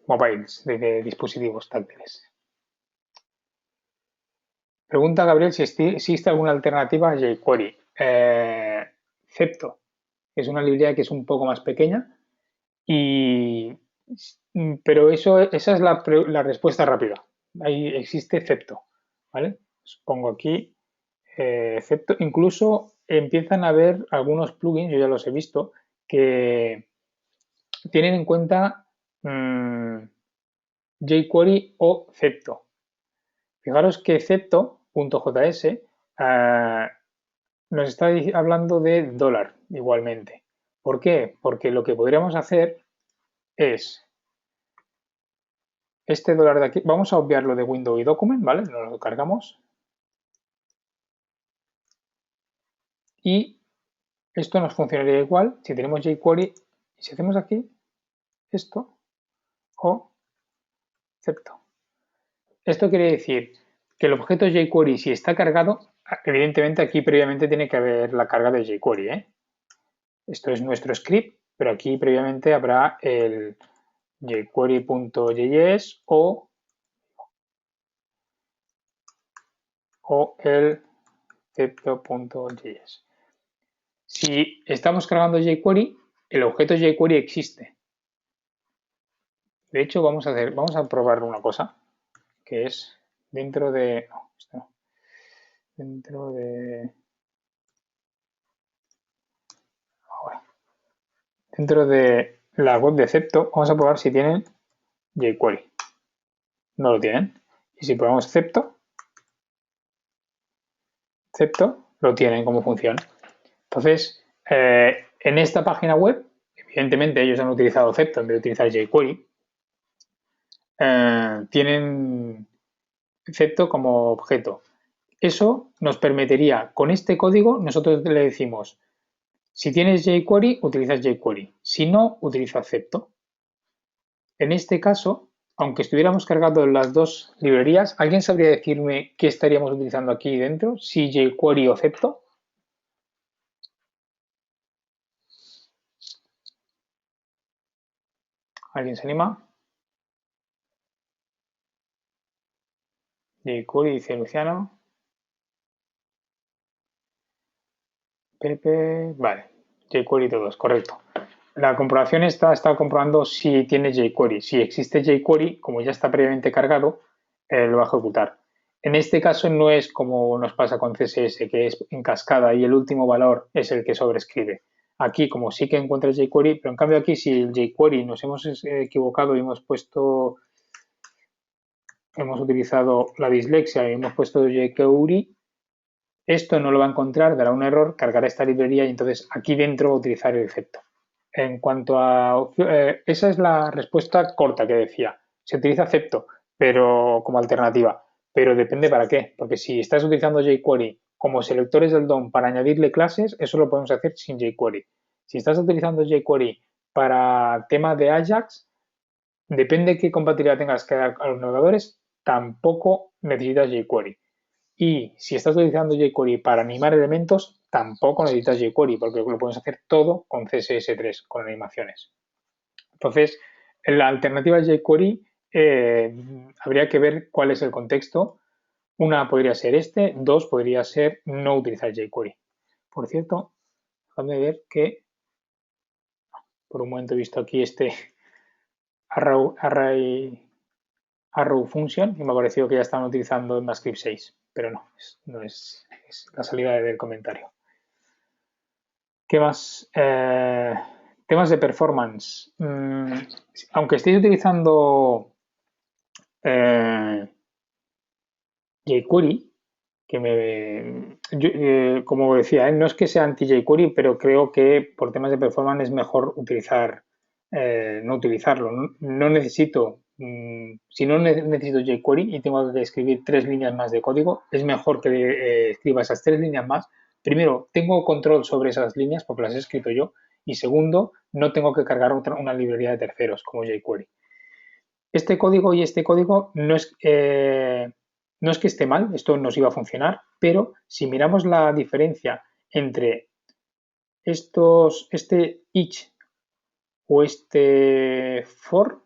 mobiles, de dispositivos táctiles. Pregunta Gabriel si existe alguna alternativa a jQuery. Cepto es una librería que es un poco más pequeña, pero esa es la respuesta rápida. Ahí existe Cepto, ¿vale? Os pongo aquí Cepto. Incluso empiezan a haber algunos plugins, yo ya los he visto, que tienen en cuenta jQuery o Cepto. Fijaros que Cepto.js nos está hablando de dólar igualmente. ¿Por qué? Porque lo que podríamos hacer es este dólar de aquí. Vamos a obviarlo de window y document, ¿vale? Nos lo cargamos. Y esto nos funcionaría igual si tenemos jQuery y si hacemos aquí esto o Cepto. Esto quiere decir que el objeto jQuery, si está cargado, evidentemente aquí previamente tiene que haber la carga de jQuery, ¿eh? Esto es nuestro script, pero aquí previamente habrá el jQuery.js o el cepto.js. Si estamos cargando jQuery, el objeto jQuery existe. De hecho, vamos a probar una cosa, que es dentro de la web de Cepto, vamos a probar si tienen jQuery. No lo tienen. Y si probamos Cepto lo tienen como función. Entonces, en esta página web, evidentemente ellos han utilizado Cepto en vez de utilizar jQuery. Tienen Cepto como objeto. Eso nos permitiría, con este código, nosotros le decimos, si tienes jQuery, utilizas jQuery. Si no, utiliza Cepto. En este caso, aunque estuviéramos cargando las dos librerías, ¿alguien sabría decirme qué estaríamos utilizando aquí dentro? Si jQuery o Cepto. ¿Alguien se anima? jQuery, dice Luciano. Pepe, vale. jQuery todos, correcto. La comprobación está comprobando si tiene jQuery. Si existe jQuery, como ya está previamente cargado, lo va a ejecutar. En este caso no es como nos pasa con CSS, que es en cascada y el último valor es el que sobrescribe. Aquí, como sí que encuentra jQuery, pero en cambio aquí si el jQuery nos hemos equivocado y hemos puesto hemos utilizado la dislexia y hemos puesto jQuery, esto no lo va a encontrar, dará un error, cargará esta librería y entonces aquí dentro va a utilizar el efecto. En cuanto a... esa es la respuesta corta que decía. Se utiliza Cepto, pero como alternativa. Pero depende para qué. Porque si estás utilizando jQuery como selectores del DOM para añadirle clases, eso lo podemos hacer sin jQuery. Si estás utilizando jQuery para temas de Ajax, depende de qué compatibilidad tengas que dar a los navegadores, tampoco necesitas jQuery. Y si estás utilizando jQuery para animar elementos, tampoco necesitas jQuery, porque lo puedes hacer todo con CSS3, con animaciones. Entonces, la alternativa a jQuery habría que ver cuál es el contexto. Una podría ser este, dos podría ser no utilizar jQuery. Por cierto, déjame ver que por un momento he visto aquí este arrow function y me ha parecido que ya estaban utilizando ECMAScript 6, pero no es la salida del comentario. ¿Qué más? Temas de performance. Aunque estéis utilizando jQuery, que como decía, no es que sea anti-jQuery, pero creo que por temas de performance es mejor no utilizarlo. No necesito, si no necesito jQuery y tengo que escribir 3 líneas más de código, es mejor que escriba esas 3 líneas más. Primero, tengo control sobre esas líneas porque las he escrito yo. Y segundo, no tengo que cargar una librería de terceros como jQuery. Este código y este código no es que esté mal, esto nos iba a funcionar, pero si miramos la diferencia entre este each o este for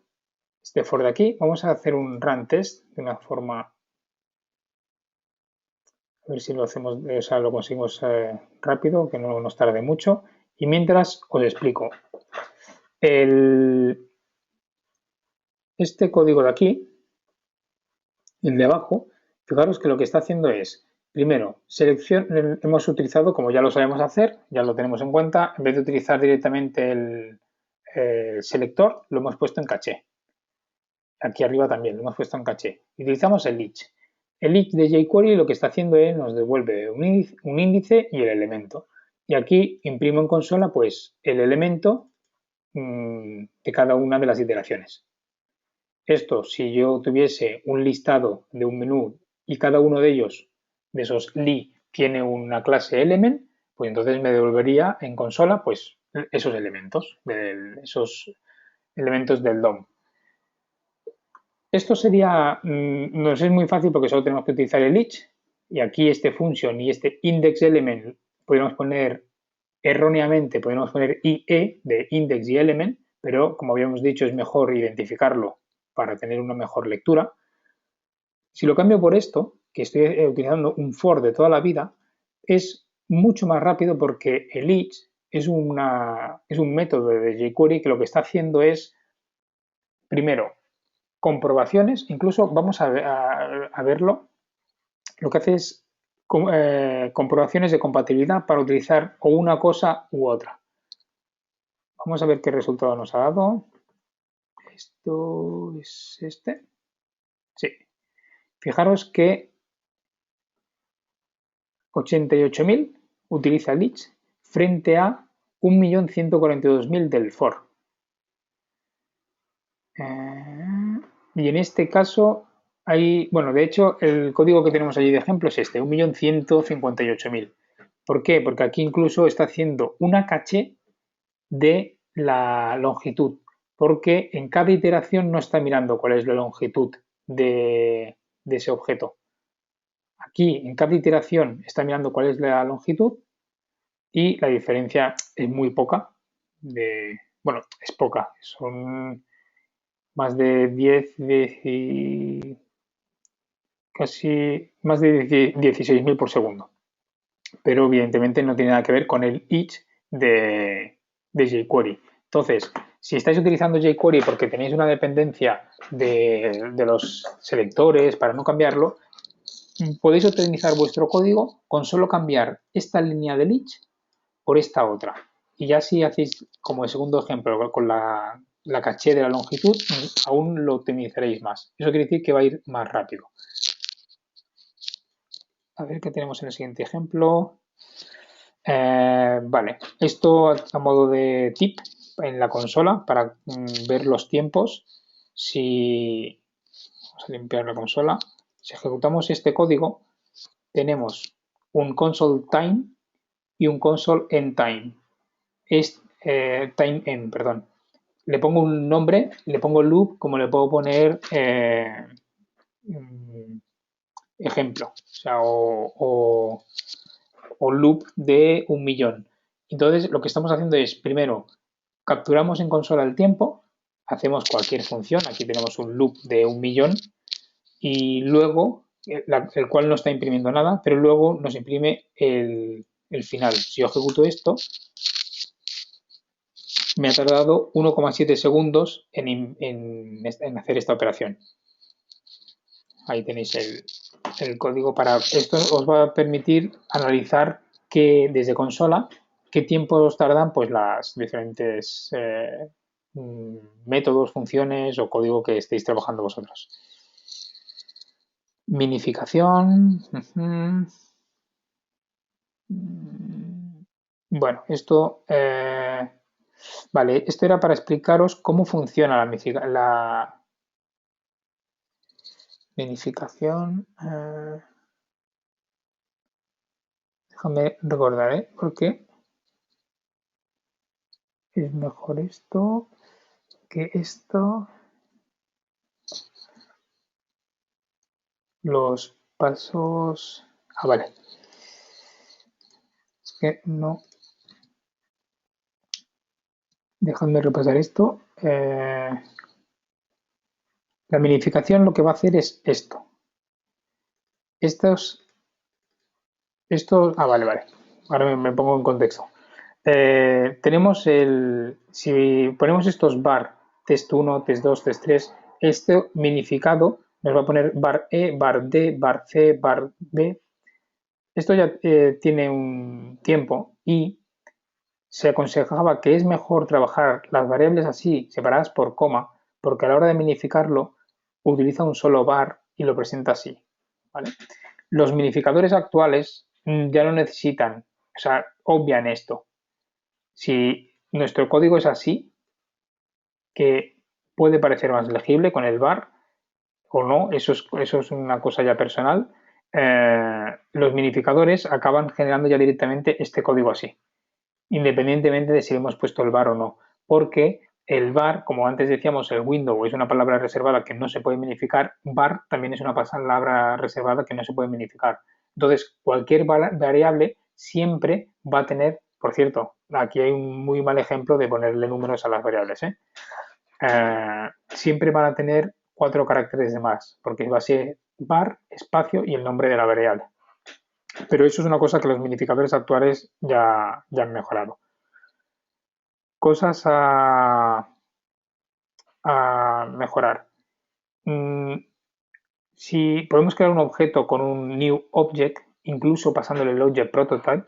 de aquí, vamos a hacer un run test de una forma, a ver si lo hacemos, o sea, lo conseguimos rápido, que no nos tarde mucho. Y mientras os explico. Este código de aquí, el de abajo, fijaros que lo que está haciendo es, primero, hemos utilizado, como ya lo sabemos hacer, ya lo tenemos en cuenta, en vez de utilizar directamente el selector, lo hemos puesto en caché. Aquí arriba también lo hemos puesto en caché. Utilizamos el each. El each de jQuery lo que está haciendo es nos devuelve un índice y el elemento. Y aquí imprimo en consola pues el elemento de cada una de las iteraciones. Esto, si yo tuviese un listado de un menú y cada uno de ellos, de esos li, tiene una clase element, pues entonces me devolvería en consola pues esos elementos del DOM. Esto sería, nos es muy fácil porque solo tenemos que utilizar el each y aquí este function y este index element podemos poner erróneamente, podemos poner IE de index y element, pero como habíamos dicho es mejor identificarlo para tener una mejor lectura. Si lo cambio por esto, que estoy utilizando un for de toda la vida, es mucho más rápido porque el each es un método de jQuery que lo que está haciendo es, primero, comprobaciones, incluso vamos a verlo, lo que hace es comprobaciones de compatibilidad para utilizar o una cosa u otra. Vamos a ver qué resultado nos ha dado. Esto es este. Sí. Fijaros que 88.000 utiliza el each frente a 1.142.000 del for. Y en este caso hay, bueno, de hecho el código que tenemos allí de ejemplo es este, 1.158.000. ¿Por qué? Porque aquí incluso está haciendo una caché de la longitud, porque en cada iteración no está mirando cuál es la longitud de ese objeto. Aquí en cada iteración está mirando cuál es la longitud y la diferencia es muy poca. Bueno, es poca, son más de 10, casi más de 16.000 por segundo. Pero evidentemente no tiene nada que ver con el each de jQuery. Entonces, si estáis utilizando jQuery porque tenéis una dependencia de los selectores para no cambiarlo, podéis optimizar vuestro código con solo cambiar esta línea del each por esta otra. Y ya si hacéis, como el segundo ejemplo, con la la caché de la longitud, aún lo optimizaréis más. Eso quiere decir que va a ir más rápido. A ver qué tenemos en el siguiente ejemplo. Vale, esto a modo de tip en la consola para ver los tiempos. Si vamos a limpiar la consola, si ejecutamos este código, tenemos un console time y un console end time. Es time end, perdón. Le pongo un nombre, le pongo loop, como le puedo poner ejemplo, o sea, o loop de 1.000.000. Entonces, lo que estamos haciendo es, primero, capturamos en consola el tiempo, hacemos cualquier función, aquí tenemos un loop de 1.000.000 y luego, el cual no está imprimiendo nada, pero luego nos imprime el final. Si yo ejecuto esto, me ha tardado 1,7 segundos en hacer esta operación. Ahí tenéis el código para esto. Os va a permitir analizar desde consola qué tiempos tardan pues las diferentes métodos, funciones o código que estéis trabajando vosotros. Minificación. Bueno, esto vale, esto era para explicaros cómo funciona la minificación. Déjame recordar, porque es mejor esto que esto. Los pasos. Vale. Es que no. Dejadme repasar esto. La minificación lo que va a hacer es esto. Vale. Ahora me pongo en contexto. Tenemos si ponemos estos bar, test 1, test 2, test 3, este minificado nos va a poner bar E, bar D, bar C, bar B. Esto ya tiene un tiempo y se aconsejaba que es mejor trabajar las variables así, separadas por coma, porque a la hora de minificarlo utiliza un solo bar y lo presenta así. ¿Vale? Los minificadores actuales ya no necesitan, o sea, obvian esto. Si nuestro código es así, que puede parecer más legible con el bar o no, eso es una cosa ya personal, los minificadores acaban generando ya directamente este código así, independientemente de si hemos puesto el bar o no, porque el bar, como antes decíamos, el window es una palabra reservada que no se puede minificar, bar también es una palabra reservada que no se puede minificar. Entonces, cualquier variable siempre va a tener, por cierto, aquí hay un muy mal ejemplo de ponerle números a las variables, siempre van a tener 4 caracteres de más, porque va a ser bar, espacio y el nombre de la variable. Pero eso es una cosa que los minificadores actuales ya han mejorado. Cosas a mejorar. Si podemos crear un objeto con un new object, incluso pasándole el object prototype,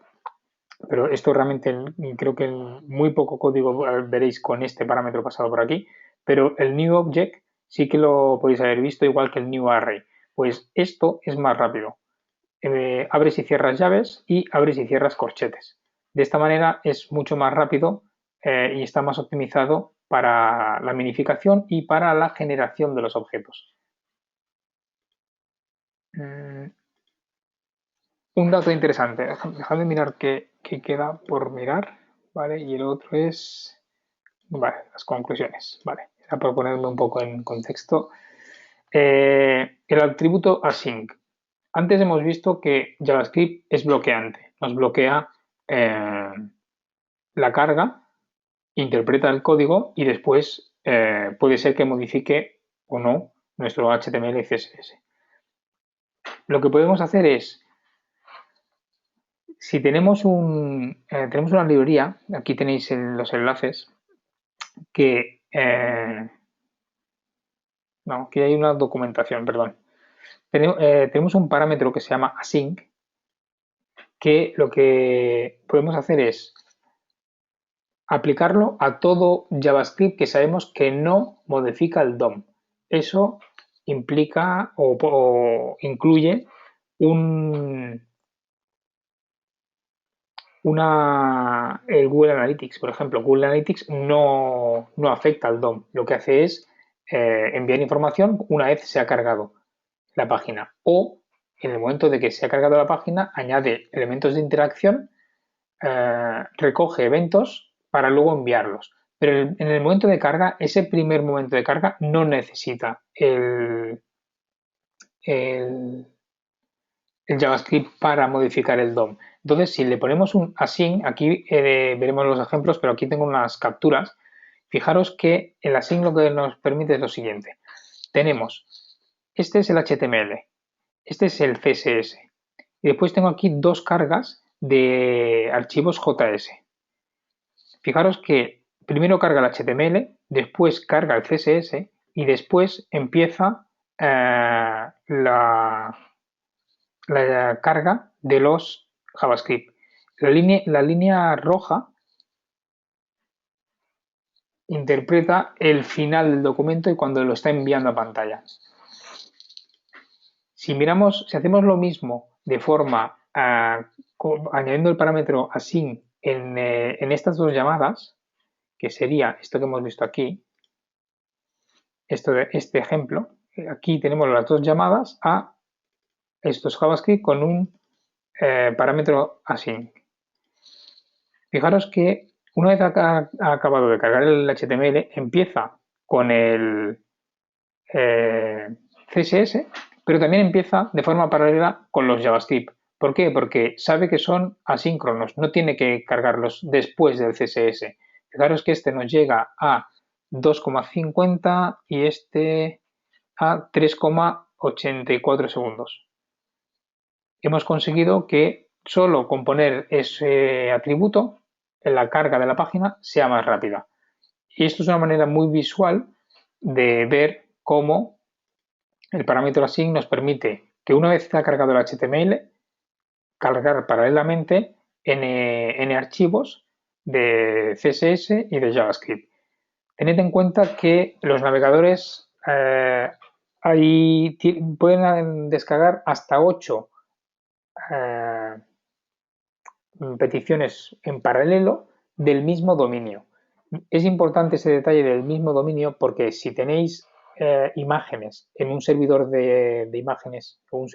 pero esto realmente creo que en muy poco código veréis con este parámetro pasado por aquí, pero el new object sí que lo podéis haber visto, igual que el new array. Pues esto es más rápido. Abres y cierras llaves y abres y cierras corchetes. De esta manera es mucho más rápido y está más optimizado para la minificación y para la generación de los objetos. Un dato interesante, dejadme mirar qué queda por mirar, ¿vale? Y el otro es, vale, las conclusiones, ¿vale? Era por ponerme un poco en contexto. El atributo async. Antes hemos visto que JavaScript es bloqueante, nos bloquea la carga, interpreta el código y después puede ser que modifique o no nuestro HTML y CSS. Lo que podemos hacer es, si tenemos tenemos una librería, aquí tenéis los enlaces, que no, aquí hay una documentación, perdón. Tenemos un parámetro que se llama async, que lo que podemos hacer es aplicarlo a todo JavaScript que sabemos que no modifica el DOM. Eso implica o incluye el Google Analytics, por ejemplo. Google Analytics no afecta al DOM. Lo que hace es enviar información una vez se ha cargado la página. O en el momento de que se ha cargado la página, añade elementos de interacción, recoge eventos para luego enviarlos. Pero en el momento de carga, ese primer momento de carga no necesita el JavaScript para modificar el DOM. Entonces, si le ponemos un async, aquí veremos los ejemplos, pero aquí tengo unas capturas. Fijaros que el async lo que nos permite es lo siguiente. Tenemos, este es el HTML, este es el CSS, y después tengo aquí dos cargas de archivos JS. Fijaros que primero carga el HTML, después carga el CSS y después empieza la carga de los JavaScript. La línea roja interpreta el final del documento y cuando lo está enviando a pantalla. Si hacemos lo mismo de forma añadiendo el parámetro async en estas dos llamadas, que sería esto que hemos visto aquí, este ejemplo, aquí tenemos las dos llamadas a estos JavaScript con un parámetro async. Fijaros que una vez ha acabado de cargar el HTML, empieza con el CSS, pero también empieza de forma paralela con los JavaScript. ¿Por qué? Porque sabe que son asíncronos, no tiene que cargarlos después del CSS. Fijaros que este nos llega a 2,50 y este a 3,84 segundos. Hemos conseguido que solo con poner ese atributo en la carga de la página sea más rápida. Y esto es una manera muy visual de ver cómo el parámetro async nos permite que una vez que ha cargado el HTML, cargar paralelamente en archivos de CSS y de JavaScript. Tened en cuenta que los navegadores pueden descargar hasta 8 peticiones en paralelo del mismo dominio. Es importante ese detalle del mismo dominio porque si tenéis imágenes en un servidor de imágenes o un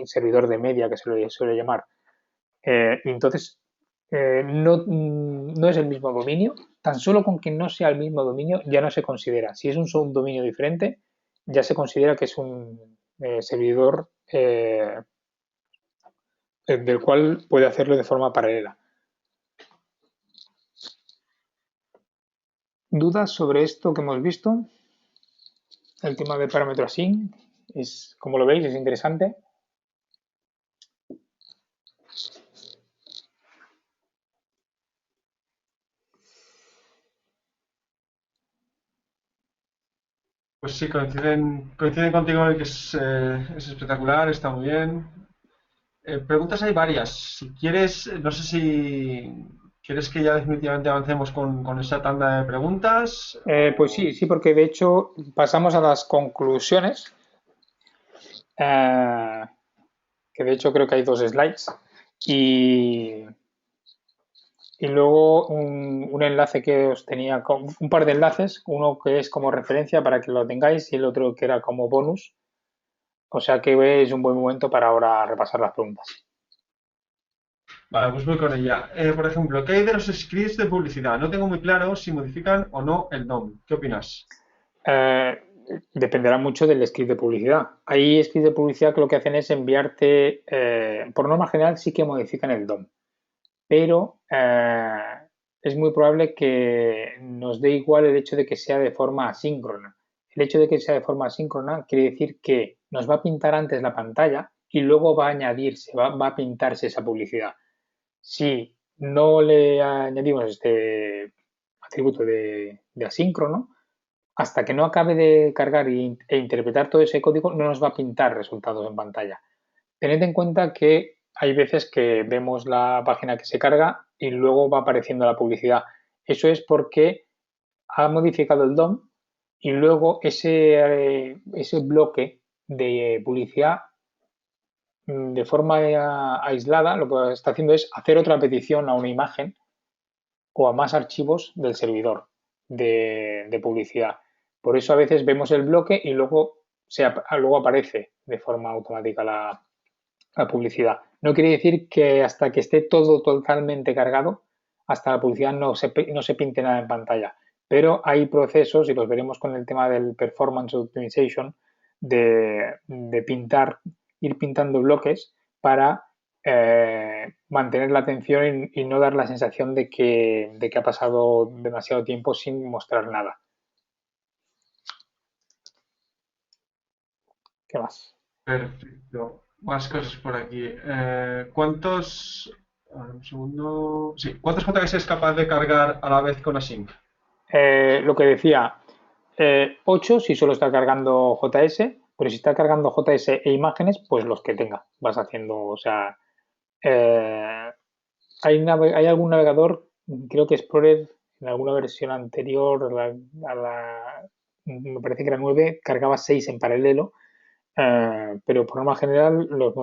servidor de media que se le suele llamar, y entonces no es el mismo dominio, tan solo con que no sea el mismo dominio ya no se considera. Si es un subdominio diferente, ya se considera que es un servidor del cual puede hacerlo de forma paralela. ¿Dudas sobre esto que hemos visto? El tema del parámetro async es, como lo veis, es interesante. Pues sí, coinciden contigo en que es espectacular, está muy bien. Preguntas hay varias. Si quieres, no sé si quieres que ya definitivamente avancemos con esa tanda de preguntas. Pues sí, porque de hecho pasamos a las conclusiones, que de hecho creo que hay 2 slides, y luego un enlace que os tenía, un par de enlaces, uno que es como referencia para que lo tengáis y el otro que era como bonus. O sea que es un buen momento para ahora repasar las preguntas. Vale, pues voy con ella. Por ejemplo, ¿qué hay de los scripts de publicidad? No tengo muy claro si modifican o no el DOM. ¿Qué opinas? Dependerá mucho del script de publicidad. Hay scripts de publicidad que lo que hacen es enviarte, por norma general sí que modifican el DOM, pero es muy probable que nos dé igual el hecho de que sea de forma asíncrona. El hecho de que sea de forma asíncrona quiere decir que nos va a pintar antes la pantalla y luego va a añadirse, va a pintarse esa publicidad. Si no le añadimos este atributo de asíncrono, hasta que no acabe de cargar e interpretar todo ese código, no nos va a pintar resultados en pantalla. Tened en cuenta que hay veces que vemos la página que se carga y luego va apareciendo la publicidad. Eso es porque ha modificado el DOM y luego ese bloque de publicidad de forma aislada lo que está haciendo es hacer otra petición a una imagen o a más archivos del servidor de publicidad. Por eso a veces vemos el bloque y luego, luego aparece de forma automática la publicidad. No quiere decir que hasta que esté todo totalmente cargado, hasta la publicidad no se pinte nada en pantalla. Pero hay procesos, y los veremos con el tema del Performance Optimization, de ir pintando bloques para mantener la atención y no dar la sensación de que ha pasado demasiado tiempo sin mostrar nada. ¿Qué más? Perfecto. Más cosas por aquí. ¿Cuántos... un segundo. Sí, ¿cuántos JS es capaz de cargar a la vez con Async? Lo que decía, 8 si solo está cargando JS, pero si está cargando JS e imágenes, pues los que tenga. Vas haciendo, o sea, hay algún navegador, creo que Explorer, en alguna versión anterior, me parece que era 9, cargaba 6 en paralelo, pero por norma general los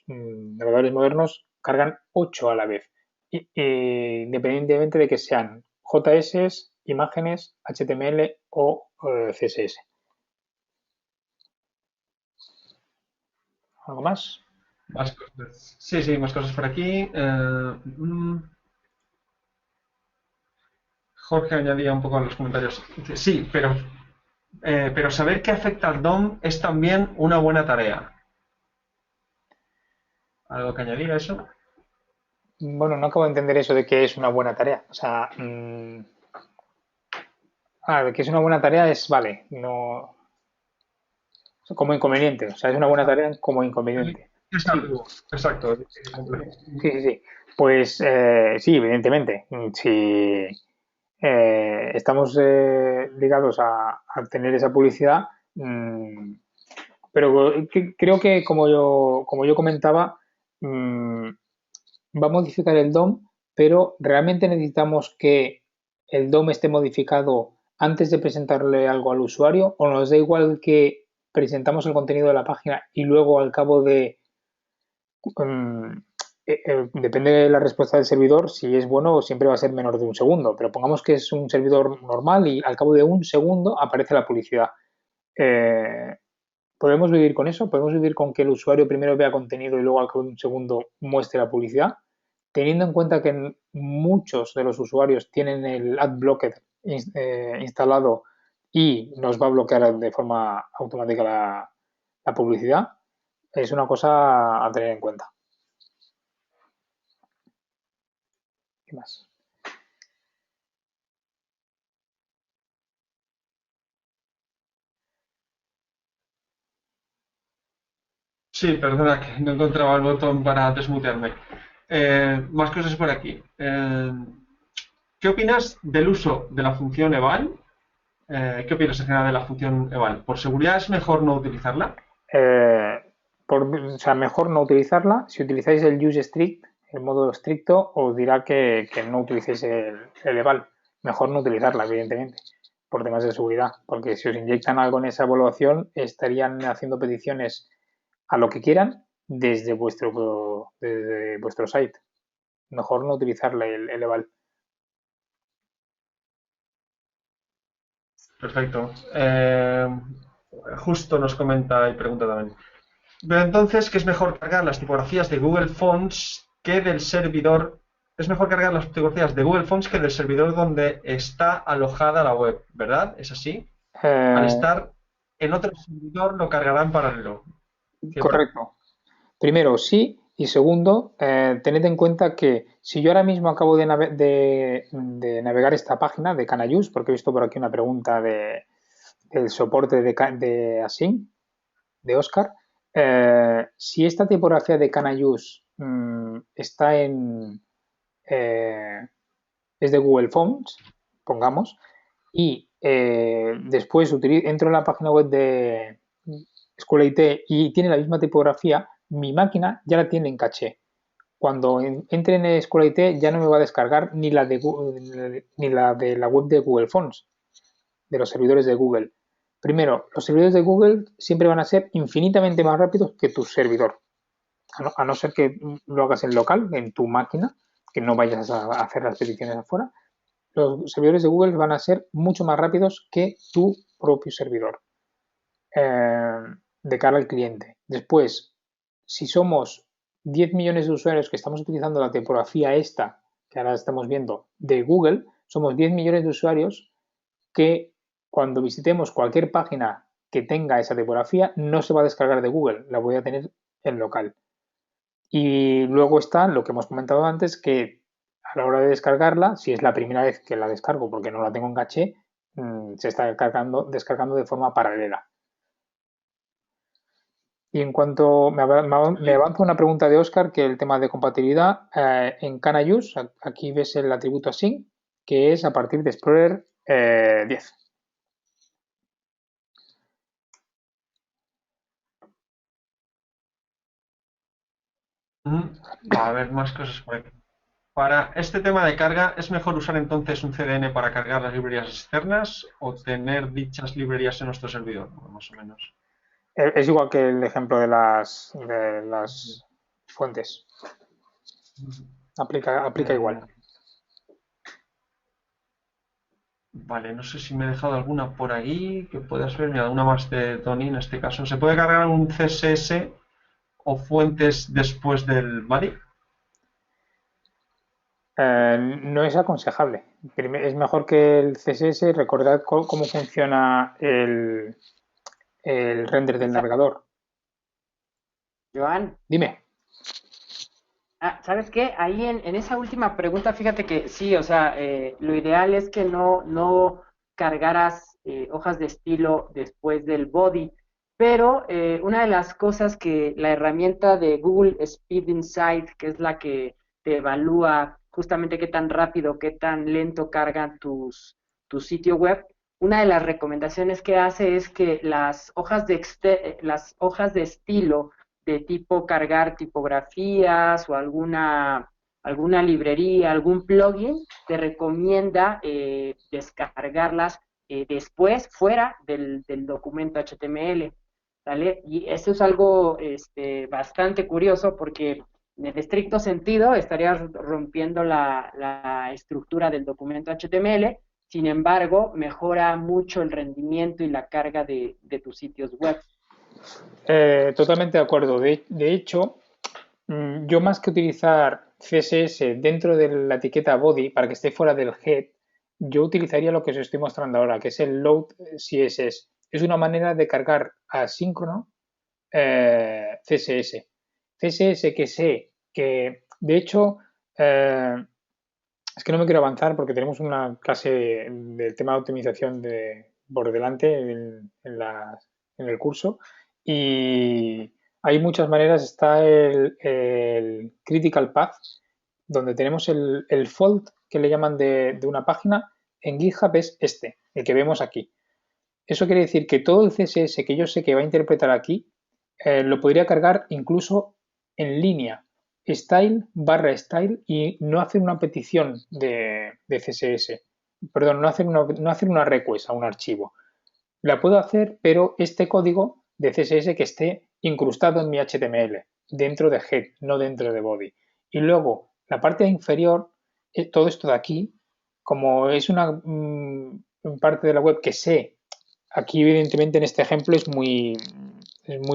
navegadores modernos cargan 8 a la vez, independientemente de que sean JS, imágenes, HTML o CSS. ¿Algo más? Más cosas. Sí, más cosas por aquí. Jorge añadía un poco en los comentarios. Dice, sí, pero saber qué afecta al DOM es también una buena tarea. ¿Algo que añadir a eso? Bueno, no acabo de entender eso de que es una buena tarea. O sea, de que es una buena tarea es, vale, no como inconveniente. O sea, es una buena tarea como inconveniente. Exacto. Sí. Pues sí, evidentemente. Si estamos ligados a tener esa publicidad, pero creo que como yo comentaba, va a modificar el DOM, pero realmente necesitamos que el DOM esté modificado antes de presentarle algo al usuario, o nos da igual que presentamos el contenido de la página y luego al cabo de depende de la respuesta del servidor, si es bueno siempre va a ser menor de un segundo, pero pongamos que es un servidor normal y al cabo de un segundo aparece la publicidad. ¿Podemos vivir con eso? ¿Podemos vivir con que el usuario primero vea contenido y luego al cabo de un segundo muestre la publicidad? Teniendo en cuenta que muchos de los usuarios tienen el AdBlocker instalado y nos va a bloquear de forma automática la publicidad, es una cosa a tener en cuenta. ¿Qué más? Sí, perdona que no encontraba el botón para desmutearme. Más cosas por aquí. ¿Qué opinas del uso de la función eval? ¿Qué opinas en general de la función eval? ¿Por seguridad es mejor no utilizarla? O sea, mejor no utilizarla. Si utilizáis el use strict, el modo estricto, os dirá que no utilicéis el eval. Mejor no utilizarla, evidentemente, por temas de seguridad, porque si os inyectan algo en esa evaluación, estarían haciendo peticiones a lo que quieran desde vuestro site. Mejor no utilizarla el eval. Perfecto. Justo nos comenta y pregunta también. Pero entonces, ¿qué es mejor cargar las tipografías de Google Fonts que del servidor? Es mejor cargar las tipografías de Google Fonts que del servidor donde está alojada la web, ¿verdad? ¿Es así? Al estar en otro servidor lo cargará en paralelo. ¿Cierto? Correcto. Primero, sí. Y segundo, tened en cuenta que si yo ahora mismo acabo de navegar esta página de Canayus, porque he visto por aquí una pregunta del soporte de Async, de Oscar, si esta tipografía de Canayus está es de Google Fonts, pongamos, y después entro en la página web de Escuela IT y tiene la misma tipografía, mi máquina ya la tiene en caché. cuando entre en SQLite ya no me va a descargar ni la de la web de Google Fonts, de los servidores de Google. Primero, los servidores de Google siempre van a ser infinitamente más rápidos que tu servidor, a no ser que lo hagas en local, en tu máquina, que no vayas a hacer las peticiones afuera. Los servidores de Google van a ser mucho más rápidos que tu propio servidor de cara al cliente. Después, si somos 10 millones de usuarios que estamos utilizando la tipografía esta, que ahora estamos viendo, de Google, somos 10 millones de usuarios que cuando visitemos cualquier página que tenga esa tipografía no se va a descargar de Google, la voy a tener en local. Y luego está lo que hemos comentado antes, que a la hora de descargarla, si es la primera vez que la descargo porque no la tengo en caché, se está descargando de forma paralela. Y en cuanto me avanza una pregunta de Oscar, que el tema de compatibilidad en Can I Use, aquí ves el atributo async, que es a partir de Explorer 10. Va a haber más cosas por aquí. Para este tema de carga, ¿es mejor usar entonces un CDN para cargar las librerías externas o tener dichas librerías en nuestro servidor? Más o menos. Es igual que el ejemplo de las fuentes. Aplica igual. Vale, no sé si me he dejado alguna por ahí que puedas ver. Mira, una más de Tony en este caso. ¿Se puede cargar un CSS o fuentes después del body? No es aconsejable. Es mejor que el CSS recordar cómo funciona el render del navegador. Joan. Dime. ¿Sabes qué? Ahí en esa última pregunta, fíjate que sí, o sea, lo ideal es que no cargaras hojas de estilo después del body, pero una de las cosas que la herramienta de Google Speed Insight, que es la que te evalúa justamente qué tan rápido, qué tan lento cargan tu sitio web, una de las recomendaciones que hace es que las hojas de estilo de tipo cargar tipografías o alguna librería, algún plugin, te recomienda descargarlas después fuera del documento HTML. ¿Vale? Y eso es algo bastante curioso porque en el estricto sentido estarías rompiendo la estructura del documento HTML, sin embargo, mejora mucho el rendimiento y la carga de tus sitios web. Totalmente de acuerdo. De hecho, yo más que utilizar CSS dentro de la etiqueta body para que esté fuera del head, yo utilizaría lo que os estoy mostrando ahora, que es el load CSS. Es una manera de cargar asíncrono CSS. CSS que sé que, de hecho, es que no me quiero avanzar porque tenemos una clase del tema de optimización por delante en el curso y hay muchas maneras. Está el critical path, donde tenemos el fault que le llaman de una página. En GitHub es el que vemos aquí. Eso quiere decir que todo el CSS que yo sé que va a interpretar aquí lo podría cargar incluso en línea, style barra style, y no hacer una petición de CSS. Perdón, no hacer una request a un archivo. La puedo hacer, pero este código de CSS que esté incrustado en mi HTML, dentro de head, no dentro de body. Y luego, la parte inferior, todo esto de aquí, como es una parte de la web que sé, aquí evidentemente en este ejemplo es muy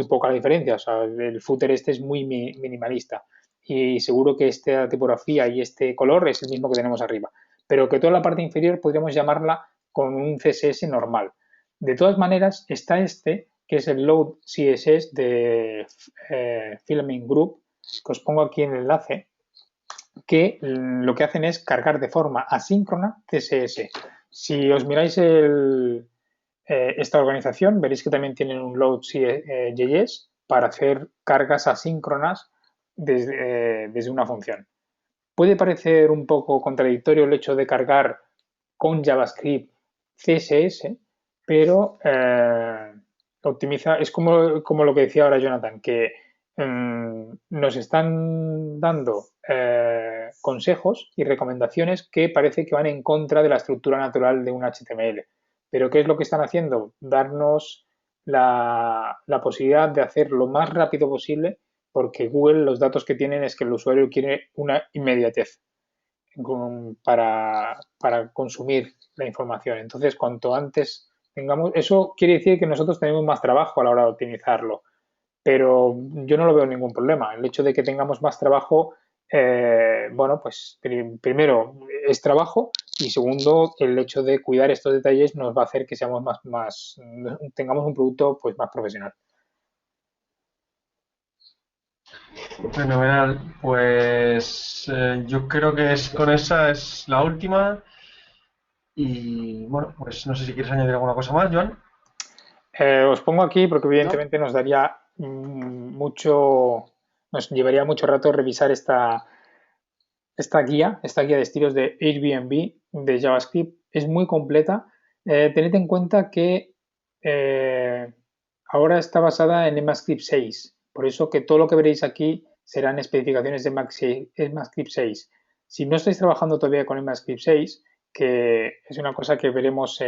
poca la diferencia, o sea, el footer este es muy minimalista y seguro que esta tipografía y este color es el mismo que tenemos arriba, pero que toda la parte inferior podríamos llamarla con un CSS normal. De todas maneras, está que es el Load CSS de Filament Group, que os pongo aquí en el enlace, que lo que hacen es cargar de forma asíncrona CSS. Si os miráis esta organización, veréis que también tienen un Load.js para hacer cargas asíncronas desde una función. Puede parecer un poco contradictorio el hecho de cargar con JavaScript CSS, pero optimiza, es como lo que decía ahora Jonathan, que nos están dando consejos y recomendaciones que parece que van en contra de la estructura natural de un HTML. Pero ¿qué es lo que están haciendo? Darnos la posibilidad de hacer lo más rápido posible, porque Google los datos que tienen es que el usuario quiere una inmediatez para consumir la información. Entonces, cuanto antes tengamos, eso quiere decir que nosotros tenemos más trabajo a la hora de optimizarlo, pero yo no lo veo ningún problema. El hecho de que tengamos más trabajo, bueno, pues primero es trabajo y segundo, el hecho de cuidar estos detalles nos va a hacer que seamos tengamos un producto pues más profesional. Fenomenal. Pues yo creo que con esa es la última. Y bueno, pues no sé si quieres añadir alguna cosa más, Joan. Os pongo aquí porque ¿no? evidentemente nos llevaría mucho rato revisar esta guía de estilos de Airbnb de JavaScript. Es muy completa. Tened en cuenta que ahora está basada en ECMAScript 6. Por eso que todo lo que veréis aquí serán especificaciones de ECMAScript 6. Si no estáis trabajando todavía con ECMAScript 6, que es una cosa que veremos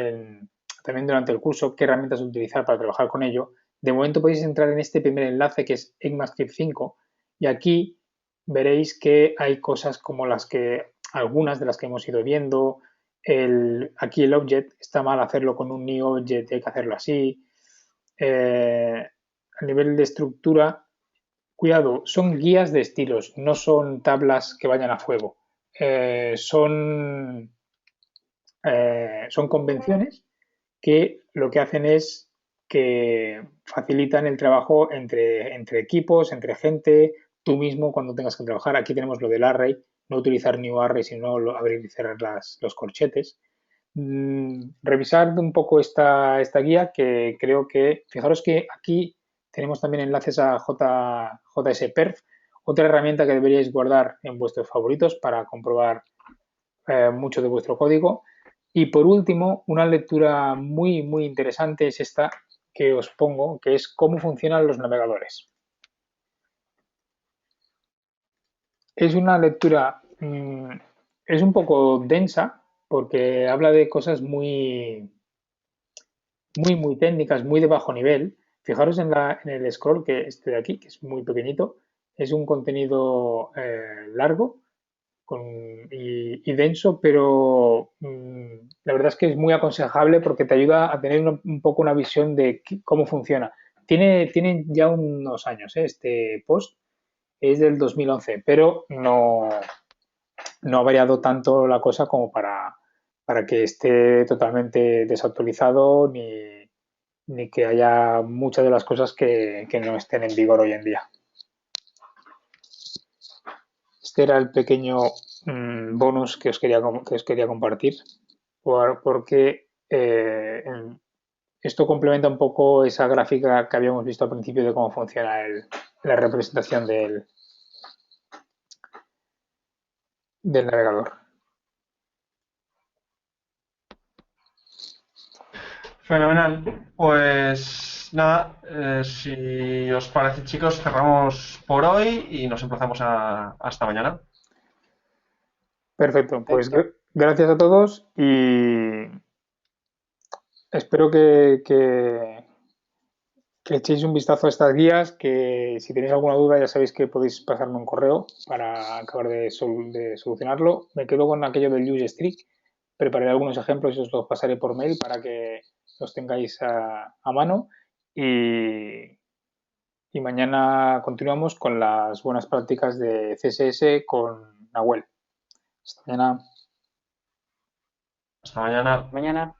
también durante el curso, qué herramientas utilizar para trabajar con ello, de momento podéis entrar en este primer enlace que es ECMAScript 5 y aquí veréis que hay cosas como algunas de las que hemos ido viendo, aquí el object está mal hacerlo con un new object, hay que hacerlo así. A nivel de estructura, cuidado, son guías de estilos, no son tablas que vayan a fuego. Son convenciones que lo que hacen es que facilitan el trabajo entre equipos, entre gente, tú mismo cuando tengas que trabajar. Aquí tenemos lo del array, no utilizar new array, sino abrir y cerrar los corchetes. Revisar un poco esta guía que creo que, fijaros que aquí tenemos también enlaces a JSPerf, otra herramienta que deberíais guardar en vuestros favoritos para comprobar mucho de vuestro código. Y por último, una lectura muy, muy interesante es esta que os pongo, que es cómo funcionan los navegadores. Es una lectura, es un poco densa porque habla de cosas muy, muy, muy técnicas, muy de bajo nivel. Fijaros en el scroll que este de aquí, que es muy pequeñito, es un contenido largo y denso, pero la verdad es que es muy aconsejable porque te ayuda a tener un poco una visión de cómo funciona. Tiene ya unos años, este post es del 2011, pero no ha variado tanto la cosa como para que esté totalmente desactualizado ni que haya muchas de las cosas que no estén en vigor hoy en día. Este era el pequeño bonus que os quería compartir, porque esto complementa un poco esa gráfica que habíamos visto al principio de cómo funciona la representación del navegador. Fenomenal. Pues nada, si os parece, chicos, cerramos por hoy y nos emplazamos hasta mañana. Perfecto, pues gracias a todos y espero que echéis un vistazo a estas guías, que si tenéis alguna duda ya sabéis que podéis pasarme un correo para acabar de solucionarlo. Me quedo con aquello del use strict, prepararé algunos ejemplos y os los pasaré por mail para que los tengáis a mano y mañana continuamos con las buenas prácticas de CSS con Nahuel. Hasta mañana. Hasta mañana. Mañana.